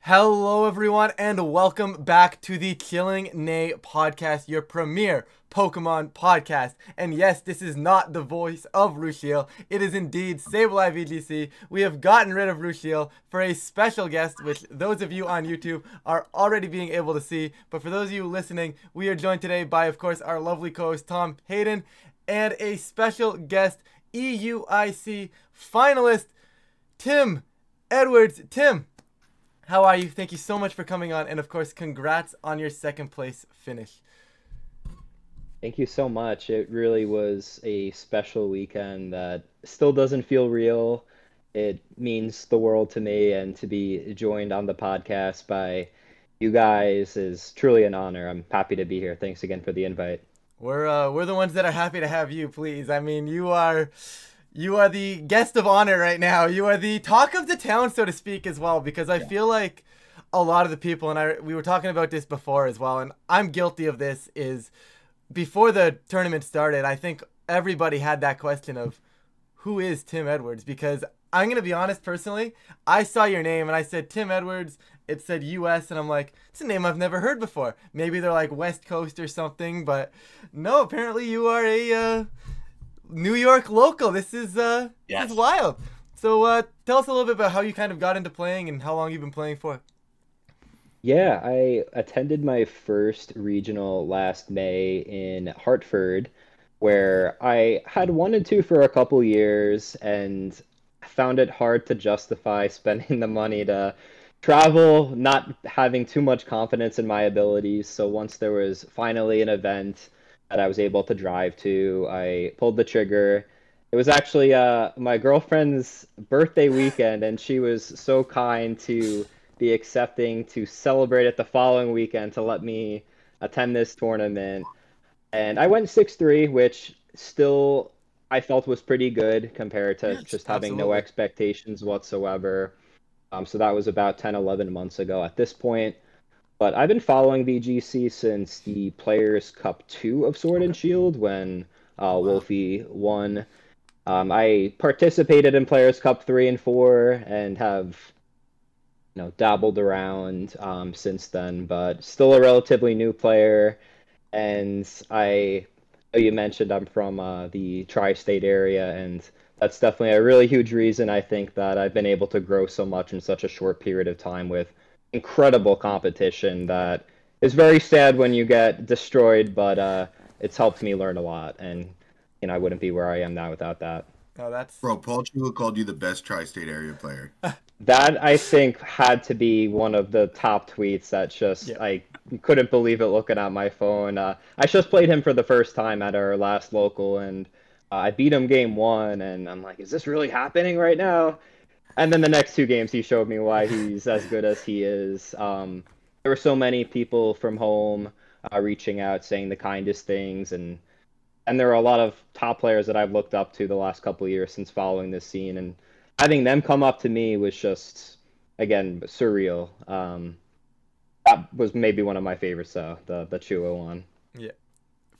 Hello everyone and welcome back to the Chilling Neigh Podcast, your premier Pokemon podcast. And yes, this is not the voice of Rushiel. It is indeed EUIC. We have gotten rid of Rushiel for a special guest, which those of you on YouTube are already being able to see. But for those of you listening, we are joined today by, of course, our lovely co-host Tom Hayden and a special guest, EUIC Finalist, Tim Edwards. Tim, how are you? Thank you so much for coming on, and of course, congrats on your second place finish. Thank you so much. It really was a special weekend that still doesn't feel real. It means the world to me, and to be joined on the podcast by you guys is truly an honor. I'm happy to be here. Thanks again for the invite. We're the ones that are happy to have you, please. I mean, you are the guest of honor right now. You are the talk of the town, so to speak, as well, because I feel like a lot of the people, and we were talking about this before as well, and I'm guilty of this, is before the tournament started, I think everybody had that question of who is Tim Edwards, because I'm going to be honest, personally, I saw your name and I said Tim Edwards, it said US, and I'm like, it's a name I've never heard before. Maybe they're like West Coast or something, but no, apparently you are a New York local. This is this is wild. So tell us a little bit about how you kind of got into playing and how long you've been playing for. Yeah, I attended my first regional last May in Hartford, where I had wanted to for a couple years and found it hard to justify spending the money to travel, not having too much confidence in my abilities. So once there was finally an event that I was able to drive to, I pulled the trigger. It was actually my girlfriend's birthday weekend, and she was so kind to be accepting to celebrate it the following weekend to let me attend this tournament. And I went 6-3, which still I felt was pretty good compared to just having no expectations whatsoever. So that was about 10, 11 months ago at this point. But I've been following VGC since the Players' Cup 2 of Sword and Shield when Wolfie won. I participated in Players' Cup 3 and 4 and have dabbled around since then, but still a relatively new player. And I know you mentioned I'm from the tri-state area, and that's definitely a really huge reason I think that I've been able to grow so much in such a short period of time with incredible competition that is very sad when you get destroyed, but it's helped me learn a lot, and I wouldn't be where I am now without that. Oh, that's... Bro, Paul Chua called you the best tri-state area player. That, I think, had to be one of the top tweets that just, I couldn't believe it looking at my phone. I just played him for the first time at our last local, and I beat him game 1, and I'm like, is this really happening right now? And then the next 2 games, he showed me why he's as good as he is. There were so many people from home reaching out, saying the kindest things, and there are a lot of top players that I've looked up to the last couple of years since following this scene, and having them come up to me was just, again, surreal. That was maybe one of my favorites, though, the Chua one. Yeah,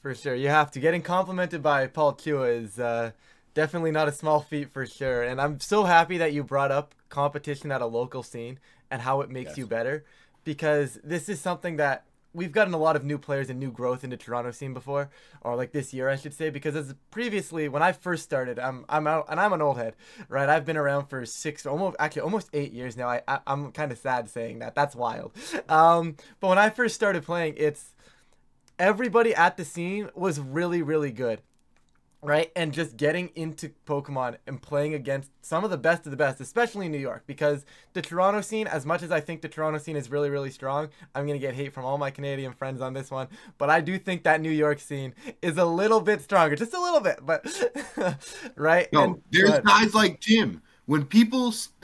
for sure. You have to. Getting complimented by Paul Chua is definitely not a small feat, for sure. And I'm so happy that you brought up competition at a local scene and how it makes you better, because this is something that we've gotten a lot of new players and new growth into Toronto scene before, or like this year, I should say, because as previously when I first started, I'm out, and I'm an old head, right? I've been around for almost 8 years now. I'm kind of sad saying that. That's wild. But when I first started playing, everybody at the scene was really, really good. Right, and just getting into Pokemon and playing against some of the best, especially in New York, because the Toronto scene, as much as I think the Toronto scene is really, really strong, I'm going to get hate from all my Canadian friends on this one, but I do think that New York scene is a little bit stronger, just a little bit, but, right? No, there's guys like Tim. When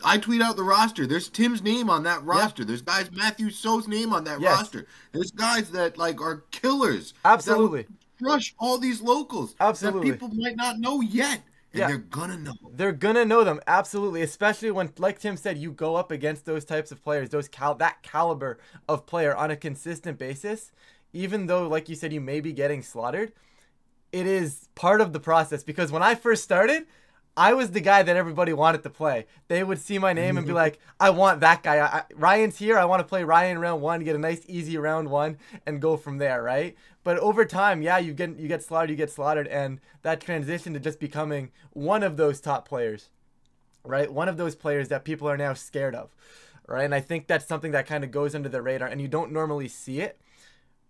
I tweet out the roster, there's Tim's name on that roster. There's guys, Matthew So's name on that roster. There's guys that, are killers. Absolutely. Crush all these locals that people might not know yet, and they're gonna know. They're gonna know them, absolutely. Especially when, like Tim said, you go up against those types of players, that caliber of player on a consistent basis. Even though, like you said, you may be getting slaughtered, it is part of the process. Because when I first started, I was the guy that everybody wanted to play. They would see my name and be like, I want that guy. Ryan's here. I want to play Ryan round 1, get a nice easy round 1 and go from there, right? But over time, yeah, you get slaughtered, and that transition to just becoming one of those top players, right? One of those players that people are now scared of, right? And I think that's something that kind of goes under the radar, and you don't normally see it.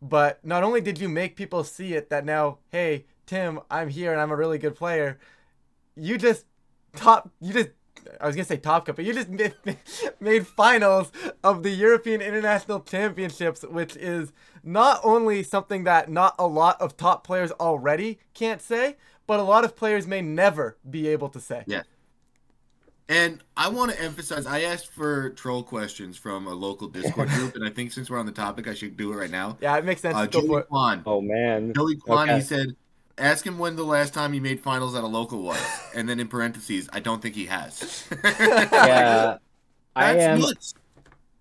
But not only did you make people see it, that now, hey, Tim, I'm here and I'm a really good player. I was gonna say top cut, but you just made finals of the European International Championships, which is not only something that not a lot of top players already can't say, but a lot of players may never be able to say. Yeah. And I want to emphasize, I asked for troll questions from a local Discord group, and I think since we're on the topic, I should do it right now. Yeah, it makes sense. Oh, man. Joey Kwan, okay. He said, ask him when the last time he made finals at a local was. And then in parentheses, I don't think he has. Yeah. I am nuts.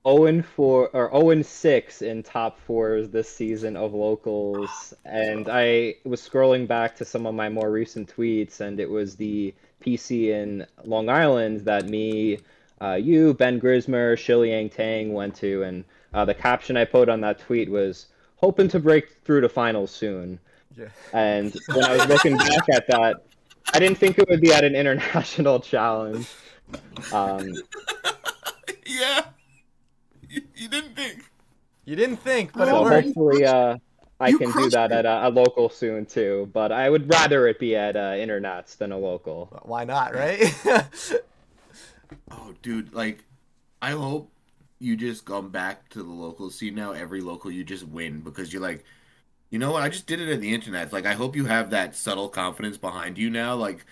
0-4 or 0-6 in top 4s this season of locals. And I was scrolling back to some of my more recent tweets, and it was the PC in Long Island that me, you, Ben Grismer, Shiliang Tang went to, and the caption I put on that tweet was, hoping to break through to finals soon. Yeah. And when I was looking back at that, I didn't think it would be at an international challenge. Yeah. You didn't think. You didn't think, but so it worked. Hopefully, I can do that at a local soon too, but I would rather it be at internets than a local. Why not, right? Oh, dude, like, I hope you just come back to the local scene now. Every local you just win because you're like, you know what? I just did it at the internet. Like, I hope you have that subtle confidence behind you now, like,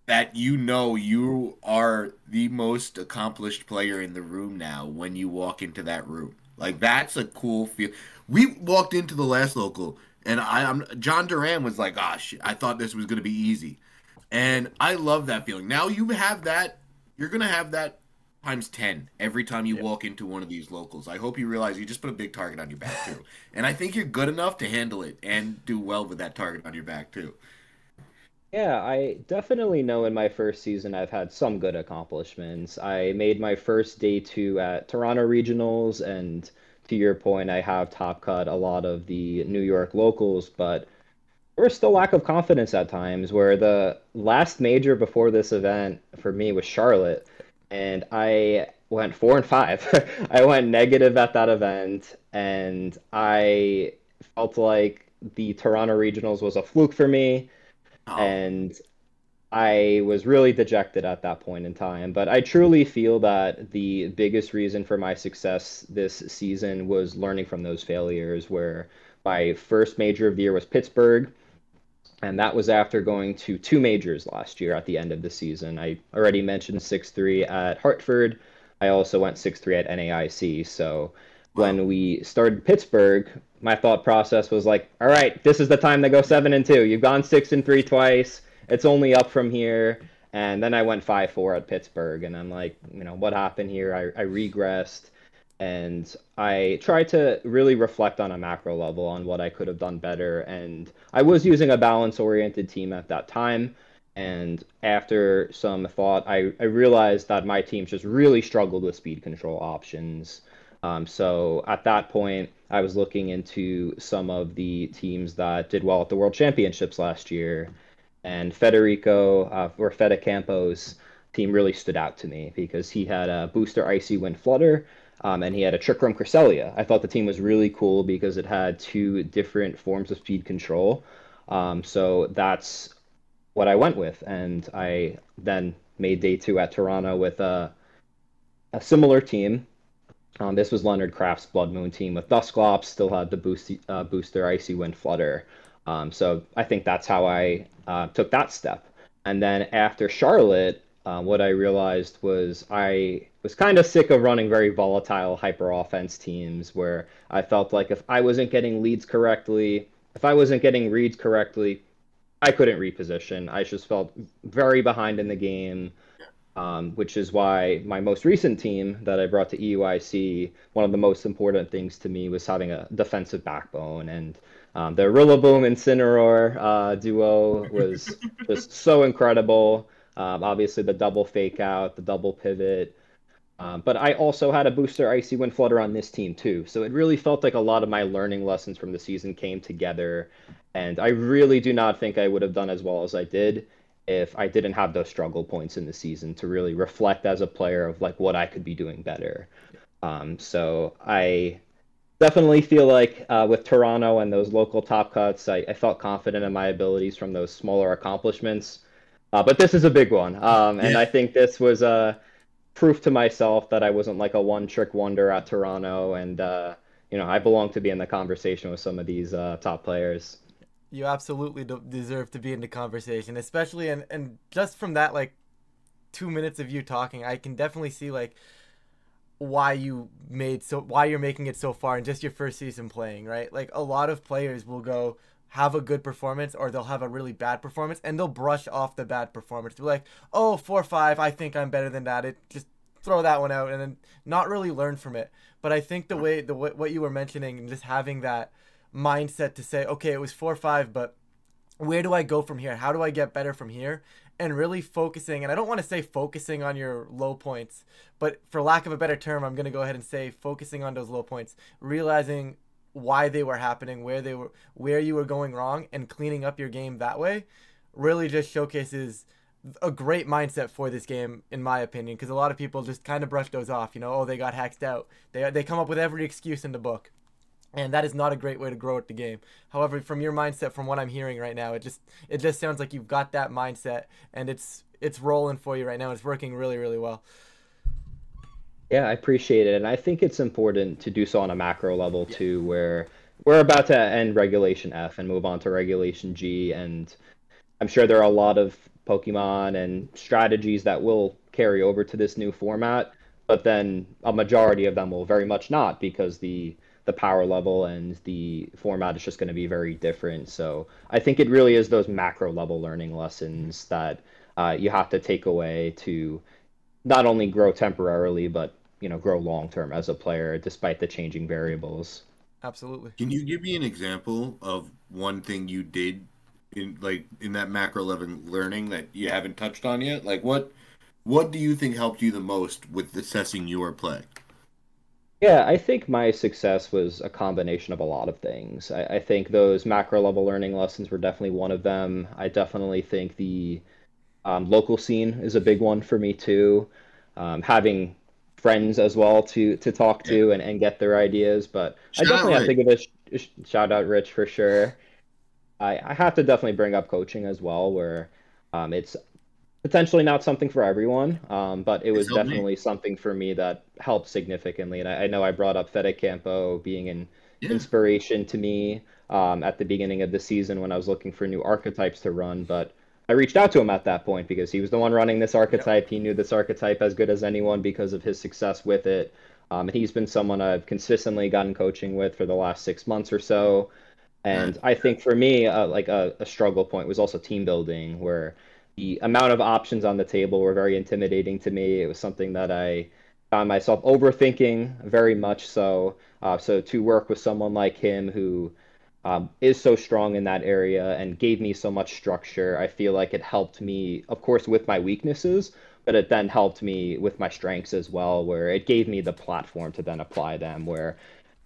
that you know you are the most accomplished player in the room now when you walk into that room. Like, that's a cool feel. We walked into the last local, and John Duran was like, "Ah, shit, I thought this was going to be easy." And I love that feeling. Now you have that. You're going to have that times 10 every time you walk into one of these locals. I hope you realize you just put a big target on your back, too. And I think you're good enough to handle it and do well with that target on your back, too. Yeah, I definitely know in my first season I've had some good accomplishments. I made my first day 2 at Toronto Regionals, and to your point, I have top cut a lot of the New York locals, but there was still lack of confidence at times, where the last major before this event for me was Charlotte, and I went 4-5. I went negative at that event, and I felt like the Toronto Regionals was a fluke for me. Oh. And I was really dejected at that point in time. But I truly feel that the biggest reason for my success this season was learning from those failures, where my first major of the year was Pittsburgh, and that was after going to 2 majors last year at the end of the season. I already mentioned 6-3 at Hartford. I also went 6-3 at NAIC. So when we started Pittsburgh, my thought process was like, all right, this is the time to go 7-2. You've gone 6-3 twice. It's only up from here. And then I went 5-4 at Pittsburgh, and I'm like, you know, what happened here? I regressed, and I tried to really reflect on a macro level on what I could have done better. And I was using a balance-oriented team at that time. And after some thought, I realized that my team just really struggled with speed control options. So at that point, I was looking into some of the teams that did well at the World Championships last year, and Federico, or Fede Campo's team really stood out to me because he had a booster Icy Wind Flutter, and he had a Trick Room Cresselia. I thought the team was really cool because it had 2 different forms of speed control. So that's what I went with, and I then made day 2 at Toronto with a similar team. This was Leonard Kraft's Blood Moon team with Dusclops, still had the booster Icy Wind Flutter. So I think that's how I took that step. And then after Charlotte, what I realized was I was kind of sick of running very volatile hyper offense teams, where I felt like if I wasn't getting leads correctly, if I wasn't getting reads correctly, I couldn't reposition. I just felt very behind in the game. Which is why my most recent team that I brought to EUIC, one of the most important things to me was having a defensive backbone. And the Rillaboom Incineroar duo was just so incredible. Obviously, the double fake out, the double pivot. But I also had a booster Icy Wind Flutter on this team too. So it really felt like a lot of my learning lessons from the season came together. And I really do not think I would have done as well as I did if I didn't have those struggle points in the season to really reflect as a player of like what I could be doing better. So I definitely feel like with Toronto and those local top cuts, I felt confident in my abilities from those smaller accomplishments. But this is a big one. And I think this was proof to myself that I wasn't like a one-trick wonder at Toronto. And, I belong to be in the conversation with some of these top players. You absolutely deserve to be in the conversation, especially and just from that, like, 2 minutes of you talking, I can definitely see, like, why you're making it so far in just your first season playing, right? Like, a lot of players will go have a good performance or they'll have a really bad performance and they'll brush off the bad performance. They're like, oh, 4-5, I think I'm better than that. Just throw that one out and then not really learn from it. But I think the way what you were mentioning and just having that mindset to say, okay, it was 4-5, but where do I go from here? How do I get better from here? And really focusing, and I don't want to say focusing on your low points, but for lack of a better term, I'm going to go ahead and say focusing on those low points, realizing why they were happening, where you were going wrong, and cleaning up your game that way really just showcases a great mindset for this game, in my opinion, because a lot of people just kind of brush those off, oh, they got hexed out. They come up with every excuse in the book. And that is not a great way to grow at the game. However, from your mindset, from what I'm hearing right now, it just sounds like you've got that mindset, and it's rolling for you right now. It's working really, really well. Yeah, I appreciate it, and I think it's important to do so on a macro level too, where we're about to end Regulation F and move on to Regulation G, and I'm sure there are a lot of Pokemon and strategies that will carry over to this new format, but then a majority of them will very much not because the power level and the format is just going to be very different. So I think it really is those macro level learning lessons that you have to take away to not only grow temporarily, but grow long term as a player, despite the changing variables. Absolutely. Can you give me an example of one thing you did in that macro level learning that you haven't touched on yet? Like what do you think helped you the most with assessing your play? Yeah, I think my success was a combination of a lot of things. I think those macro level learning lessons were definitely one of them. I definitely think the local scene is a big one for me too. Having friends as well to talk to and get their ideas. But I definitely have to give a shout out Rich for sure. I have to definitely bring up coaching as well, where it's potentially not something for everyone, but it was definitely something for me that helped significantly. And I know I brought up Fede Campo being an inspiration to me at the beginning of the season when I was looking for new archetypes to run, but I reached out to him at that point because he was the one running this archetype. He knew this archetype as good as anyone because of his success with it. And he's been someone I've consistently gotten coaching with for the last 6 months or so. And I think for me, like a struggle point was also team building, where the amount of options on the table were very intimidating to me. It was something that I found myself overthinking very much so. So to work with someone like him who is so strong in that area and gave me so much structure, I feel like it helped me, of course, with my weaknesses, but it then helped me with my strengths as well, where it gave me the platform to then apply them, where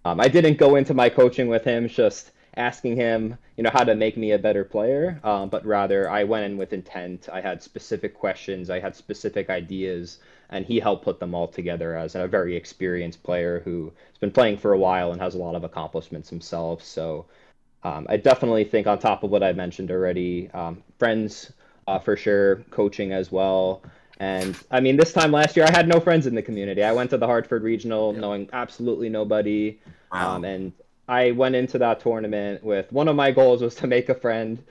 I didn't go into my coaching with him just asking him, how to make me a better player, but rather I went in with intent. I had specific questions, I had specific ideas, and he helped put them all together as a very experienced player who has been playing for a while and has a lot of accomplishments himself. So I definitely think on top of what I mentioned already, friends for sure, coaching as well. And I mean, this time last year, I had no friends in the community. I went to the Hartford Regional knowing absolutely nobody. Wow. And I went into that tournament with one of my goals was to make a friend.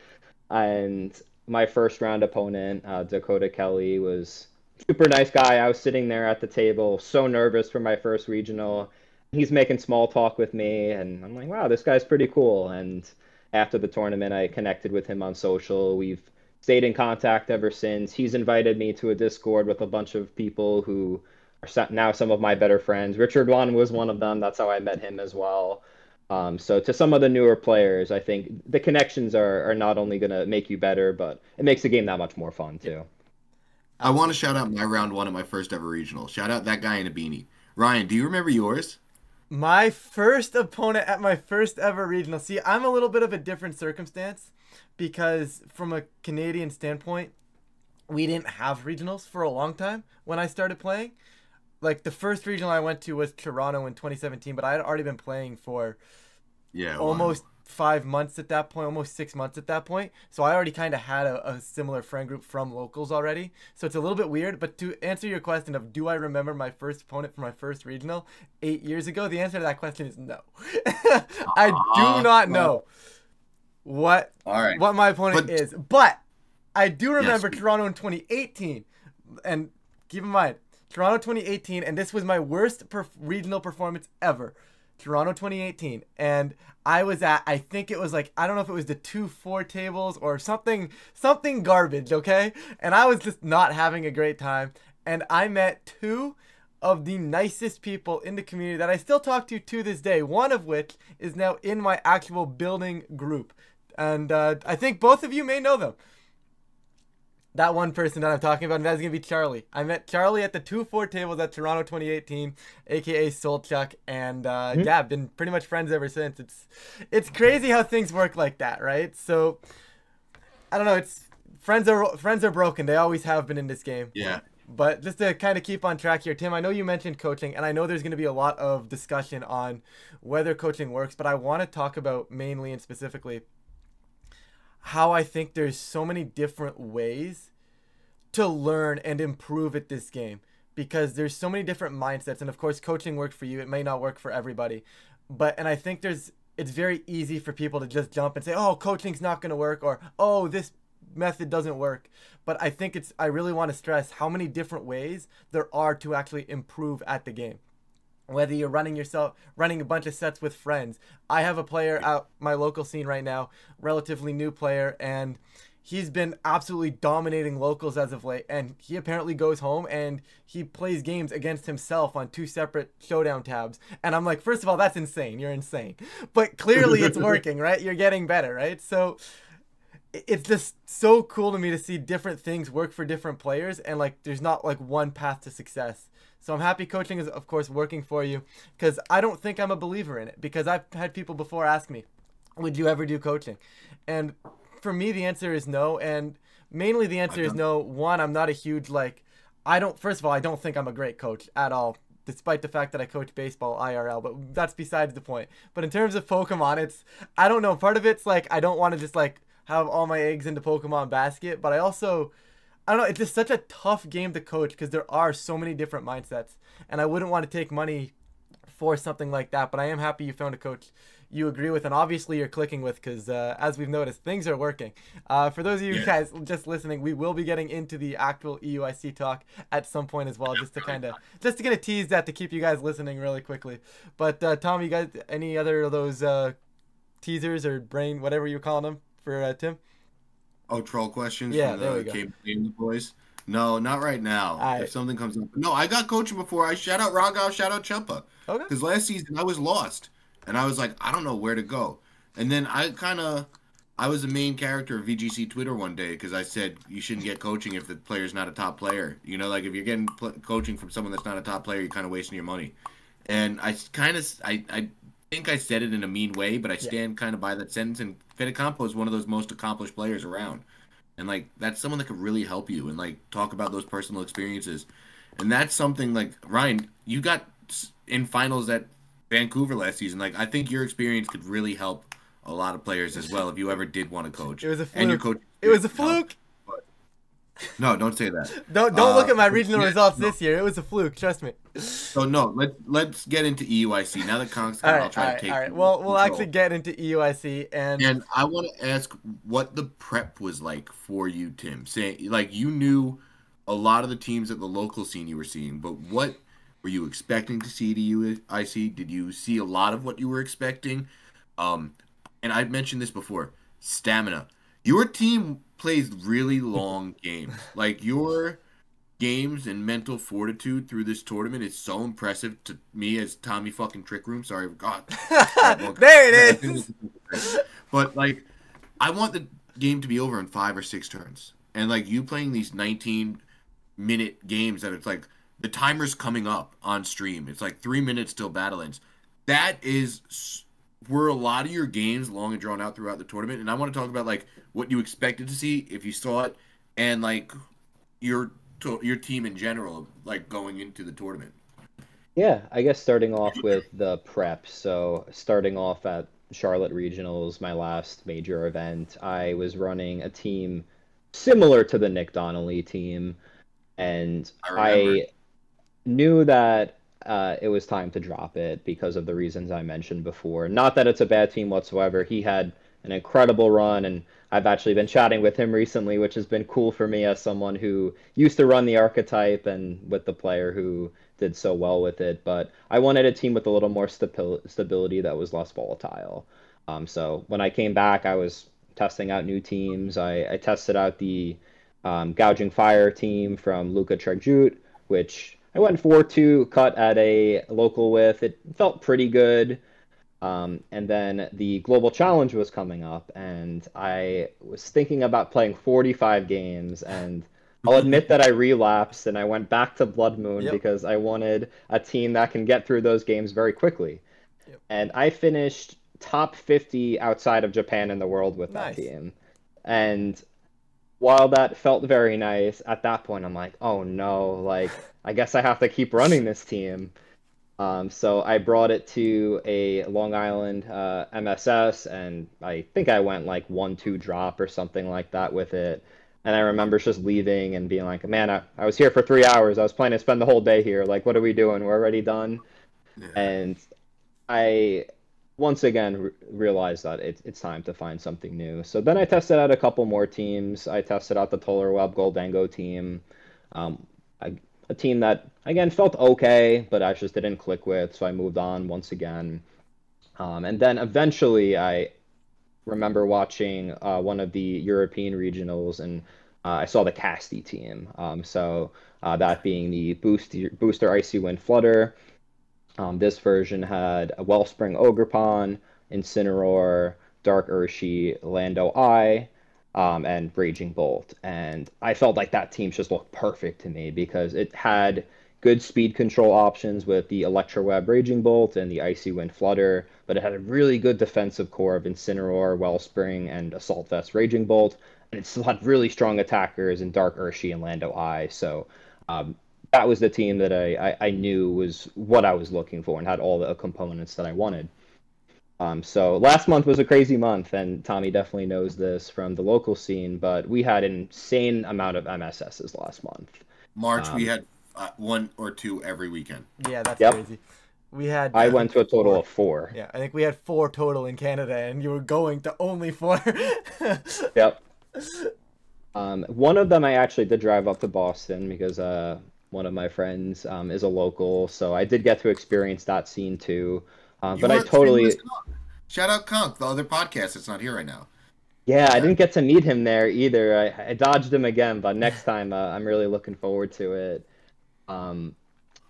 And my first round opponent, Dakota Kelly, was super nice guy. I was sitting there at the table, so nervous for my first regional. He's making small talk with me, and I'm like, wow, this guy's pretty cool. And after the tournament, I connected with him on social. We've stayed in contact ever since. He's invited me to a Discord with a bunch of people who are now some of my better friends. Richard Wan was one of them. That's how I met him as well. So to some of the newer players, I think the connections are not only going to make you better, but it makes the game that much more fun too. I want to shout out my round one at my first ever regional. Shout out that guy in a beanie. Ryan, do you remember yours? My first opponent at my first ever regional. See, I'm a little bit of a different circumstance because from a Canadian standpoint, we didn't have regionals for a long time when I started playing. Like, the first regional I went to was Toronto in 2017, but I had already been playing for almost 5 months at that point, almost 6 months at that point. So I already kind of had a similar friend group from locals already. So it's a little bit weird. But to answer your question of do I remember my first opponent from my first regional 8 years ago, the answer to that question is no. I do not know what my opponent is. But I do remember Toronto in 2018. And keep in mind, Toronto 2018, and this was my worst regional performance ever. Toronto 2018, and I was at, I think it was like, I don't know if it was the 2-4 tables or something garbage, okay? And I was just not having a great time, and I met two of the nicest people in the community that I still talk to this day, one of which is now in my actual building group, and I think both of you may know them. That one person that I'm talking about, and that's going to be Charlie. I met Charlie at the 2-4 tables at Toronto 2018, a.k.a. Solchuk, and yeah, I've been pretty much friends ever since. It's crazy how things work like that, right? So, I don't know, friends are broken. They always have been in this game. Yeah. But just to kind of keep on track here, Tim, I know you mentioned coaching, and I know there's going to be a lot of discussion on whether coaching works, but I want to talk about mainly and specifically how I think there's so many different ways to learn and improve at this game, because there's so many different mindsets, and of course coaching works for you, it may not work for everybody, and I think it's very easy for people to just jump and say, oh, coaching's not going to work, or oh, this method doesn't work. But I think I really want to stress how many different ways there are to actually improve at the game. Whether you're running a bunch of sets with friends. I have a player out my local scene right now, relatively new player, and he's been absolutely dominating locals as of late. And he apparently goes home and he plays games against himself on 2 separate showdown tabs. And I'm like, first of all, that's insane. You're insane. But clearly it's working, right? You're getting better, right? So it's just so cool to me to see different things work for different players, and like there's not like one path to success. So I'm happy coaching is, of course, working for you, because I don't think I'm a believer in it, because I've had people before ask me, would you ever do coaching? And for me, the answer is no. And mainly the answer is no. One, I'm not a huge, first of all, I don't think I'm a great coach at all, despite the fact that I coach baseball IRL, but that's besides the point. But in terms of Pokemon, I don't know, part of it's like, I don't want to just have all my eggs in the Pokemon basket, but I don't know, it's just such a tough game to coach because there are so many different mindsets, and I wouldn't want to take money for something like that, but I am happy you found a coach you agree with, and obviously you're clicking with, because as we've noticed, things are working. For those of you guys just listening, we will be getting into the actual EUIC talk at some point as well, just to kind of tease that to keep you guys listening really quickly. But Tom, you guys, any other of those teasers or brain, whatever you're calling them, for Tim? Oh, troll questions? Yeah, from there we the go. Game boys? No, not right now. If something comes up. No, I got coaching before. I shout out Raghav, shout out Chumpa. Okay. Because last season I was lost. And I was like, I don't know where to go. And then I was the main character of VGC Twitter one day because I said you shouldn't get coaching if the player's not a top player. You know, like if you're getting coaching from someone that's not a top player, you're kind of wasting your money. And I think I said it in a mean way, but I stand kind of by that sentence. And Fedecampo is one of those most accomplished players around. And, like, that's someone that could really help you and, like, talk about those personal experiences. And that's something, like, Ryan, you got in finals at Vancouver last season. Like, I think your experience could really help a lot of players as well if you ever did want to coach. It was a fluke. And your coach it was a fluke. No, don't say that. Don't look at my regional results this year. It was a fluke. Trust me. So no, let's get into EUIC now that Conk's gone. I'll try to take. All right. Well, we'll actually get into EUIC and I want to ask what the prep was like for you, Tim. Say, like, you knew a lot of the teams at the local scene you were seeing, but what were you expecting to see at EUIC? Did you see a lot of what you were expecting? And I've mentioned this before. Stamina. Your team plays really long games. Like, your games and mental fortitude through this tournament is so impressive to me as Tommy fucking Trick Room. Sorry, God. There it is. But, like, I want the game to be over in 5 or 6 turns. And, like, you playing these 19 minute games that it's like the timer's coming up on stream. It's like 3 minutes till battle ends. That were a lot of your games long and drawn out throughout the tournament. And I want to talk about like what you expected to see if you saw it, and like your team in general, like going into the tournament. Yeah, I guess starting off with the prep. So starting off at Charlotte Regionals, my last major event, I was running a team similar to the Nick Donnelly team, and I knew that it was time to drop it because of the reasons I mentioned before. Not that it's a bad team whatsoever. He had an incredible run, and I've actually been chatting with him recently, which has been cool for me as someone who used to run the archetype and with the player who did so well with it. But I wanted a team with a little more stability that was less volatile. So when I came back, I was testing out new teams. I tested out the Gouging Fire team from Luka Trajut, which I went 4-2 cut at a local with. It felt pretty good. And then the Global Challenge was coming up, and I was thinking about playing 45 games, and I'll admit that I relapsed and I went back to Blood Moon because I wanted a team that can get through those games very quickly. And I finished top 50 outside of Japan in the world with that team. And while that felt very nice, at that point I'm like, oh no, like I guess I have to keep running this team. So I brought it to a Long Island MSS, and I think I went like 1-2 drop or something like that with it. And I remember just leaving and being like, man, I was here for 3 hours. I was planning to spend the whole day here. Like, what are we doing? We're already done. Yeah. And I once again realized that it's time to find something new. So then I tested out a couple more teams. I tested out the Toller Web Goldango team, a team that, again, felt okay, but I just didn't click with, so I moved on once again. And then eventually I remember watching one of the European regionals, and I saw the Casti team. So that being the Booster Icy Wind Flutter. This version had a Wellspring Ogerpon, Incineroar, Dark Urshi, Lando Eye, and Raging Bolt. And I felt like that team just looked perfect to me because it had good speed control options with the Electroweb Raging Bolt and the Icy Wind Flutter, but it had a really good defensive core of Incineroar, Wellspring, and Assault Vest Raging Bolt, and it still had really strong attackers in Dark Urshi and Lando Eye. So that was the team that I knew was what I was looking for and had all the components that I wanted. So last month was a crazy month, and Tommy definitely knows this from the local scene, but we had an insane amount of MSSs last month. March, we had 1 or 2 every weekend. Yeah, that's crazy. We had. I went to a total of 4. Yeah, I think we had 4 total in Canada, and you were going to only 4. Yep. One of them I actually did drive up to Boston because one of my friends is a local, so I did get to experience that scene too. But I totally... Shout out Conk, the other podcast that's not here right now. Yeah, I didn't get to meet him there either. I dodged him again, but next time I'm really looking forward to it.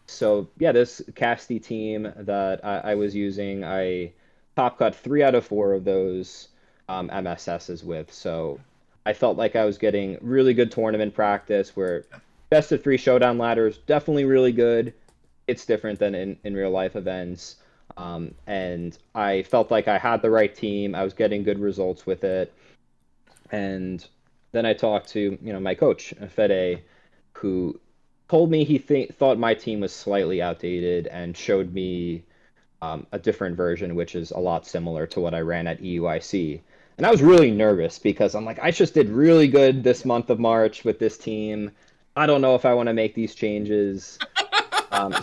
So yeah, this Casti team that I was using, I top cut 3 out of 4 of those MSSs with. So I felt like I was getting really good tournament practice where best of 3 showdown ladders, definitely really good. It's different than in real life events. And I felt like I had the right team. I was getting good results with it. And then I talked to, my coach, Fede, who told me he thought my team was slightly outdated and showed me a different version, which is a lot similar to what I ran at EUIC. And I was really nervous because I'm like, I just did really good this month of March with this team. I don't know if I want to make these changes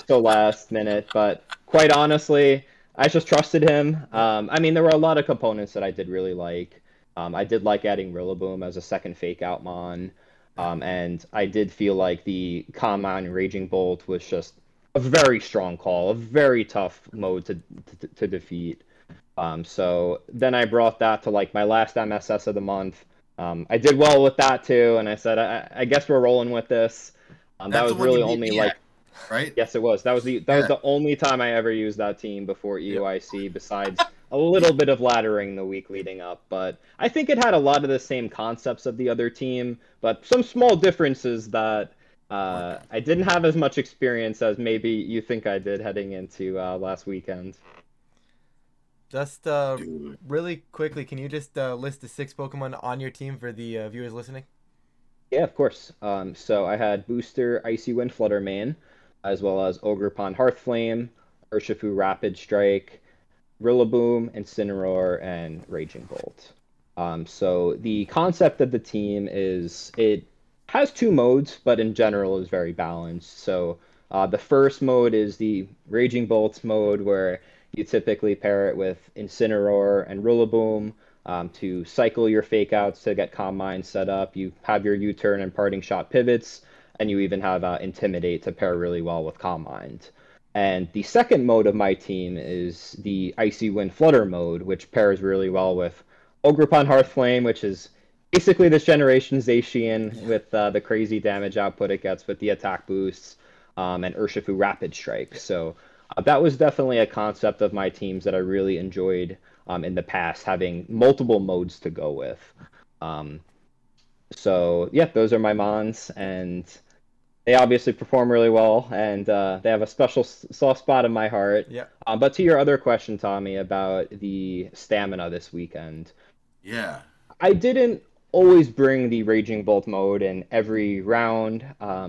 so last minute, but quite honestly, I just trusted him. I mean, there were a lot of components that I did really like. I did like adding Rillaboom as a second fake out mon. And I did feel like the Common Raging Bolt was just a very strong call, a very tough mode to defeat. So then I brought that to like my last MSS of the month. I did well with that too, and I said, I guess we're rolling with this. That was really only like, right? Yes, it was. That was the only time I ever used that team before EUIC, besides a little bit of laddering the week leading up. But I think it had a lot of the same concepts of the other team, but some small differences that I didn't have as much experience as maybe you think I did heading into last weekend. Just really quickly, can you just list the 6 Pokemon on your team for the viewers listening? Yeah, of course. So I had Booster, Icy Wind, Fluttermane, as well as Ogerpon, Hearthflame, Urshifu, Rapid Strike, Rillaboom, Incineroar, and Raging Bolt. So the concept of the team is it has 2 modes, but in general is very balanced. So the first mode is the Raging Bolts mode, where you typically pair it with Incineroar and Rillaboom to cycle your fake outs to get Calm Mind set up. You have your U-turn and Parting Shot pivots, and you even have Intimidate to pair really well with Calm Mind. And the second mode of my team is the Icy Wind Flutter mode, which pairs really well with Ogerpon Hearthflame, which is basically this generation's Zacian with the crazy damage output it gets with the attack boosts, and Urshifu Rapid Strike. So that was definitely a concept of my teams that I really enjoyed in the past, having multiple modes to go with. So yeah, those are my Mons, and they obviously perform really well, and they have a special soft spot in my heart. Yeah. But to your other question, Tommy, about the stamina this weekend, Yeah. I didn't always bring the Raging Bolt mode in every round,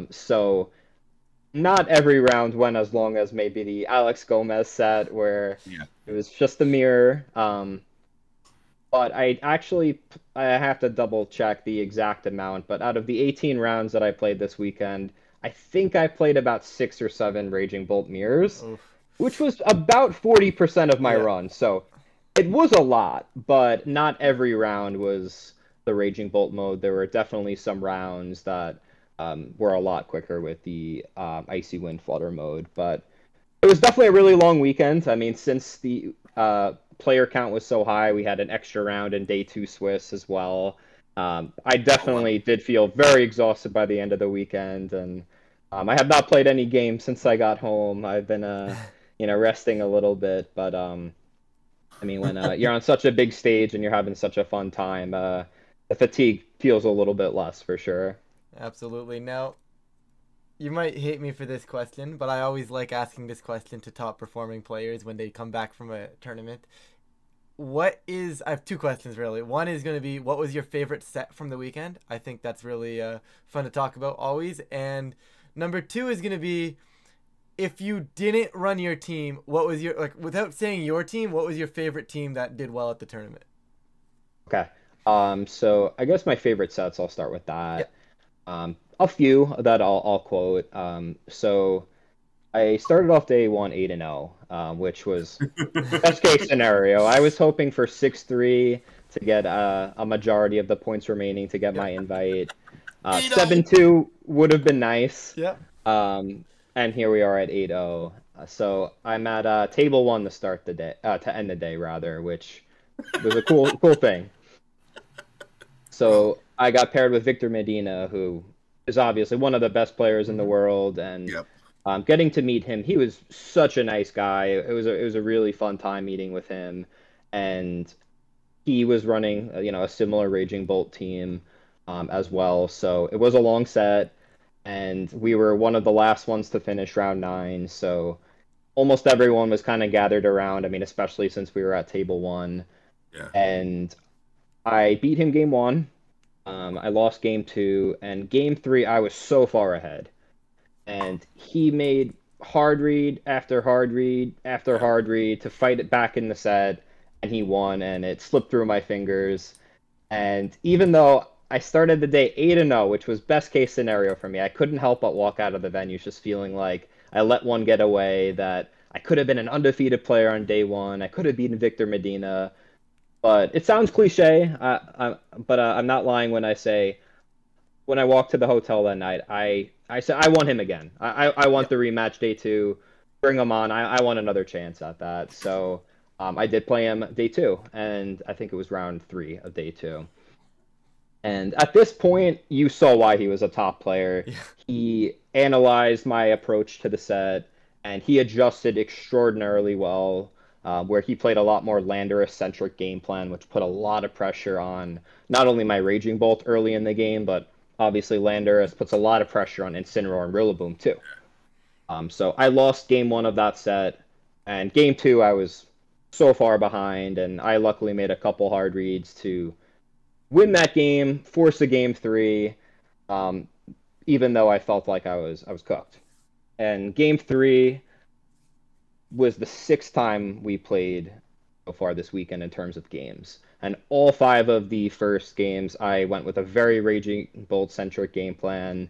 so not every round went as long as maybe the Alex Gomez set, where it was just the mirror. But I have to double check the exact amount, but out of the 18 rounds that I played this weekend, I think I played about 6 or 7 Raging Bolt mirrors, which was about 40% of my run. So it was a lot, but not every round was the Raging Bolt mode. There were definitely some rounds that were a lot quicker with the Icy Wind Flutter mode. But it was definitely a really long weekend. I mean, since the player count was so high, we had an extra round in day 2 Swiss as well. I definitely did feel very exhausted by the end of the weekend, and I have not played any games since I got home. I've been resting a little bit, but I mean, when you're on such a big stage and you're having such a fun time, the fatigue feels a little bit less for sure. Absolutely. Now, you might hate me for this question, but I always like asking this question to top performing players when they come back from a tournament. I have 2 questions really. One is going to be, what was your favorite set from the weekend? I think that's really fun to talk about always. And number 2 is going to be, if you didn't run your team, what was your, without saying your team, what was your favorite team that did well at the tournament? Okay. So I guess my favorite sets, I'll start with that. A few that I'll quote. So I started off day 1 8-0, which was best case scenario. I was hoping for 6-3 to get a majority of the points remaining to get my invite. 7-2 would have been nice. Yeah. And here we are at 8-0. So I'm at table 1 to start the day, to end the day rather, which was a cool thing. So I got paired with Victor Medina, who is obviously one of the best players in the world, and getting to meet him, he was such a nice guy. It was a really fun time meeting with him, and he was running a similar Raging Bolt team as well. So it was a long set, and we were one of the last ones to finish round 9. So almost everyone was kind of gathered around. I mean, especially since we were at table 1, and I beat him game 1. I lost game 2, and game 3 I was so far ahead, and he made hard read after hard read after hard read to fight it back in the set, and he won, and it slipped through my fingers. And even though I started the day 8-0, which was best case scenario for me, I couldn't help but walk out of the venue just feeling like I let one get away, that I could have been an undefeated player on day 1. I could have beaten Victor Medina. But it sounds cliche, but I'm not lying when I say, when I walked to the hotel that night, I said, I want him again. I want the rematch day 2. Bring him on. I want another chance at that. So I did play him day 2, and I think it was round 3 of day 2. And at this point, you saw why he was a top player. Yeah. He analyzed my approach to the set, and he adjusted extraordinarily well. Where he played a lot more Landorus-centric game plan, which put a lot of pressure on not only my Raging Bolt early in the game, but obviously Landorus puts a lot of pressure on Incineroar and Rillaboom too. So I lost game 1 of that set, and game 2 I was so far behind, and I luckily made a couple hard reads to win that game, force a game 3, even though I felt like I was cooked. And game 3 was the 6th time we played so far this weekend in terms of games. And all 5 of the first games, I went with a very Raging Bolt-centric game plan,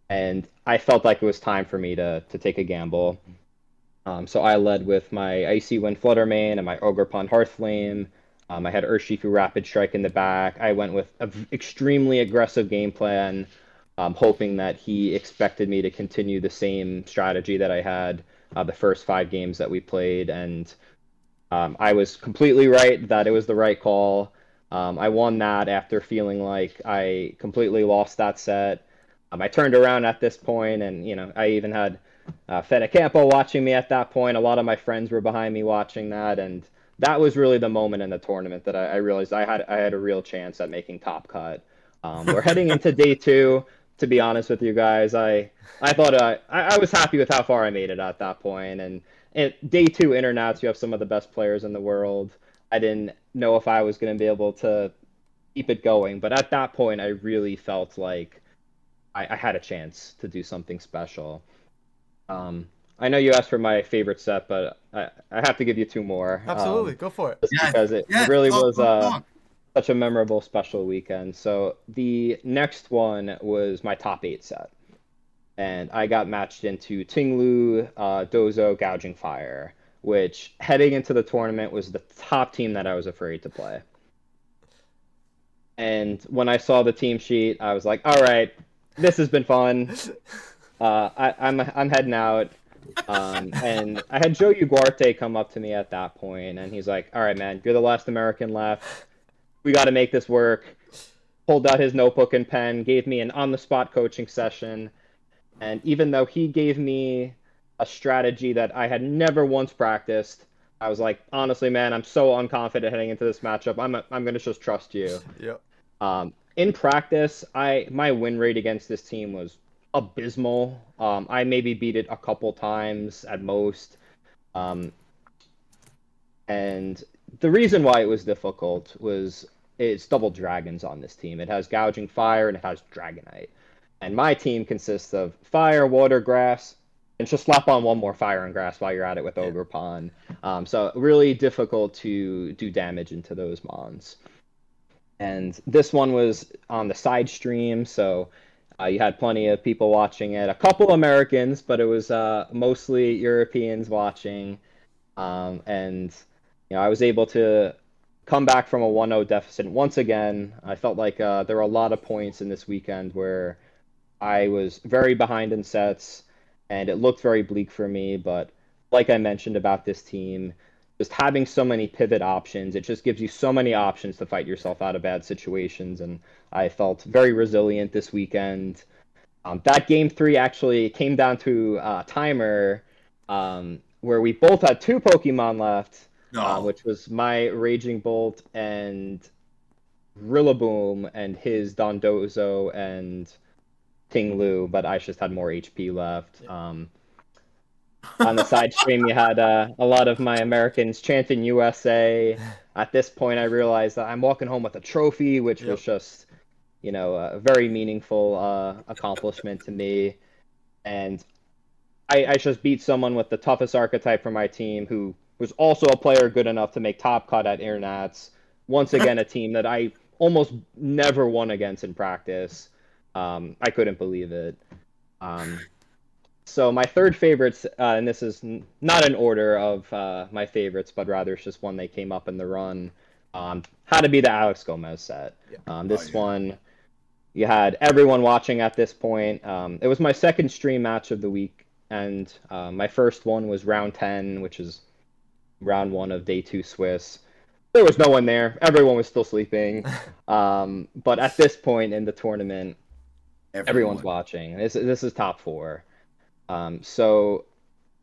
and I felt like it was time for me to take a gamble. So I led with my Icy Wind Fluttermane and my Ogerpon Hearthflame. I had Urshifu Rapid Strike in the back. I went with an extremely aggressive game plan, hoping that he expected me to continue the same strategy that I had the first 5 games that we played, and I was completely right that it was the right call. I won that after feeling like I completely lost that set. I turned around at this point, and I even had Fede Campo watching me at that point. A lot of my friends were behind me watching that, and that was really the moment in the tournament that I realized I had a real chance at making top cut. We're heading into day 2. To be honest with you guys, I thought I was happy with how far I made it at that point. And at day 2 Internats, you have some of the best players in the world. I didn't know if I was going to be able to keep it going, but at that point, I really felt like I had a chance to do something special. I know you asked for my favorite set, but I have to give you 2 more. Absolutely, go for it. Because it really was such a memorable, special weekend. So the next one was my top 8 set. And I got matched into Tinglu, Dozo, Gouging Fire, which heading into the tournament was the top team that I was afraid to play. And when I saw the team sheet, I was like, all right, this has been fun. I'm heading out. And I had Joe Ugarte come up to me at that point, and he's like, all right, man, you're the last American left. We got to make this work. Pulled out his notebook and pen, gave me an on-the-spot coaching session. And even though he gave me a strategy that I had never once practiced, I was like, honestly, man, I'm so unconfident heading into this matchup. I'm going to just trust you. Yep. In practice, my win rate against this team was abysmal. I maybe beat it a couple times at most. And the reason why it was difficult was it's double dragons on this team. It has Gouging Fire and it has Dragonite. And my team consists of Fire, Water, Grass, and just slap on one more Fire and Grass while you're at it with Ogerpon. So really difficult to do damage into those mons. And this one was on the side stream, so you had plenty of people watching it. A couple Americans, but it was mostly Europeans watching. And I was able to come back from a 1-0 deficit once again. I felt like there were a lot of points in this weekend where I was very behind in sets, and it looked very bleak for me. But like I mentioned about this team, just having so many pivot options, it just gives you so many options to fight yourself out of bad situations. And I felt very resilient this weekend. That game 3 actually came down to a timer where we both had 2 Pokemon left, which was my Raging Bolt and Rillaboom and his Dondozo and Tinglu, but I just had more HP left. On the side stream, you had a lot of my Americans chanting USA. At this point, I realized that I'm walking home with a trophy, which was just, a very meaningful accomplishment to me. And I just beat someone with the toughest archetype for my team, who was also a player good enough to make top cut at Internats. Once again, a team that I almost never won against in practice. I couldn't believe it. So my third favorites, and this is not an order of my favorites, but rather it's just one they came up in the run, had to be the Alex Gomez set. This one, you had everyone watching at this point. It was my second stream match of the week, and my first one was round 10, which is round 1 of day 2 Swiss. There was no one there. Everyone was still sleeping. But at this point in the tournament, everyone's watching. This is top 4. So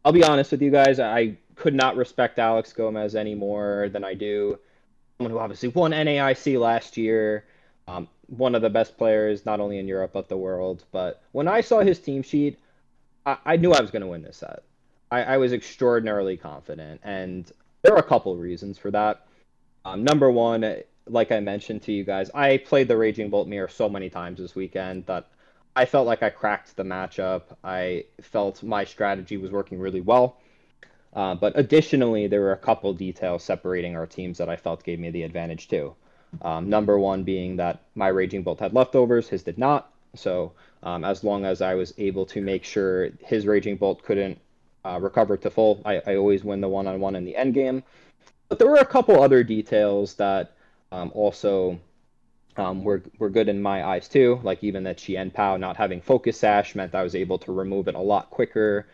I'll be honest with you guys, I could not respect Alex Gomez any more than I do. Someone who obviously won NAIC last year, One of the best players, not only in Europe, but the world. But when I saw his team sheet, I knew I was going to win this set. I was extraordinarily confident, and there are a couple reasons for that. Number one, like I mentioned to you guys, I played the Raging Bolt Mirror so many times this weekend that I felt like I cracked the matchup. I felt my strategy was working really well. But additionally, there were a couple details separating our teams that I felt gave me the advantage too. Number one being that my Raging Bolt had leftovers, his did not. So as long as I was able to make sure his Raging Bolt couldn't recover to full, I always win the one-on-one in the end game. But there were a couple other details that also were good in my eyes too. Like even that Chien Pao not having Focus Sash meant I was able to remove it a lot quicker,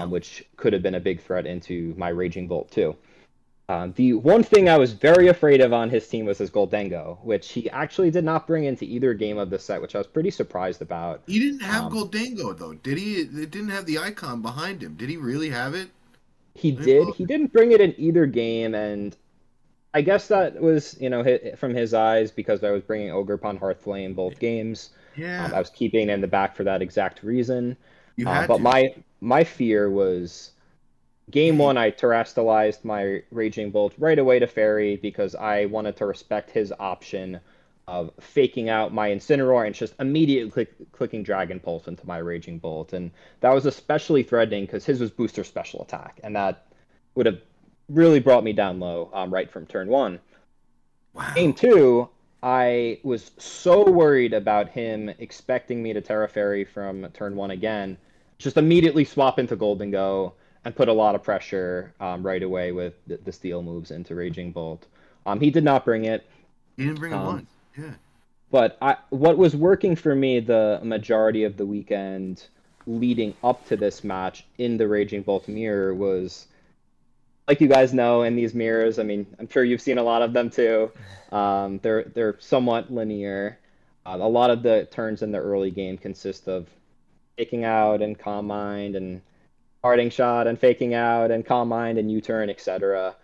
which could have been a big threat into my Raging Bolt too. The one thing I was very afraid of on his team was his Goldengo, which he actually did not bring into either game of the set, which I was pretty surprised about. He didn't have Goldengo, though, did he? It didn't have the icon behind him. Did he really have it? He did. He didn't bring it in either game, and I guess that was, from his eyes because I was bringing Ogerpon Hearthflame both games. Yeah. I was keeping it in the back for that exact reason. You had but to. my fear was... Game 1, I terastallized my Raging Bolt right away to Fairy because I wanted to respect his option of faking out my Incineroar and just immediately clicking Dragon Pulse into my Raging Bolt. And that was especially threatening because his was booster special attack, and that would have really brought me down low right from turn 1. Wow. Game 2, I was so worried about him expecting me to Terra Fairy from turn 1 again, just immediately swap into Goldengo and put a lot of pressure right away with the steel moves into Raging Bolt. He did not bring it. He didn't bring it once. Yeah. But what was working for me the majority of the weekend leading up to this match in the Raging Bolt mirror was, like you guys know, in these mirrors, I mean, I'm sure you've seen a lot of them too. They're somewhat linear. A lot of the turns in the early game consist of faking out and Calm Mind and Parting Shot and faking out and Calm Mind and U-turn, etc.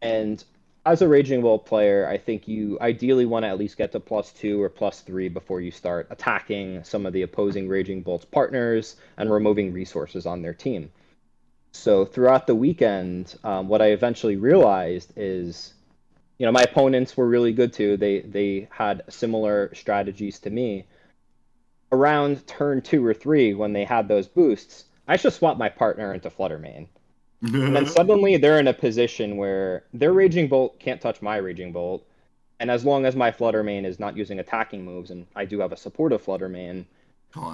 And as a Raging Bolt player, I think you ideally want to at least get to +2 or +3 before you start attacking some of the opposing Raging Bolt's partners and removing resources on their team. So throughout the weekend, what I eventually realized is, my opponents were really good too. They had similar strategies to me. Around turn 2 or 3, when they had those boosts, I should swap my partner into Fluttermane. And then suddenly they're in a position where their Raging Bolt can't touch my Raging Bolt. And as long as my Fluttermane is not using attacking moves, and I do have a supportive Fluttermane,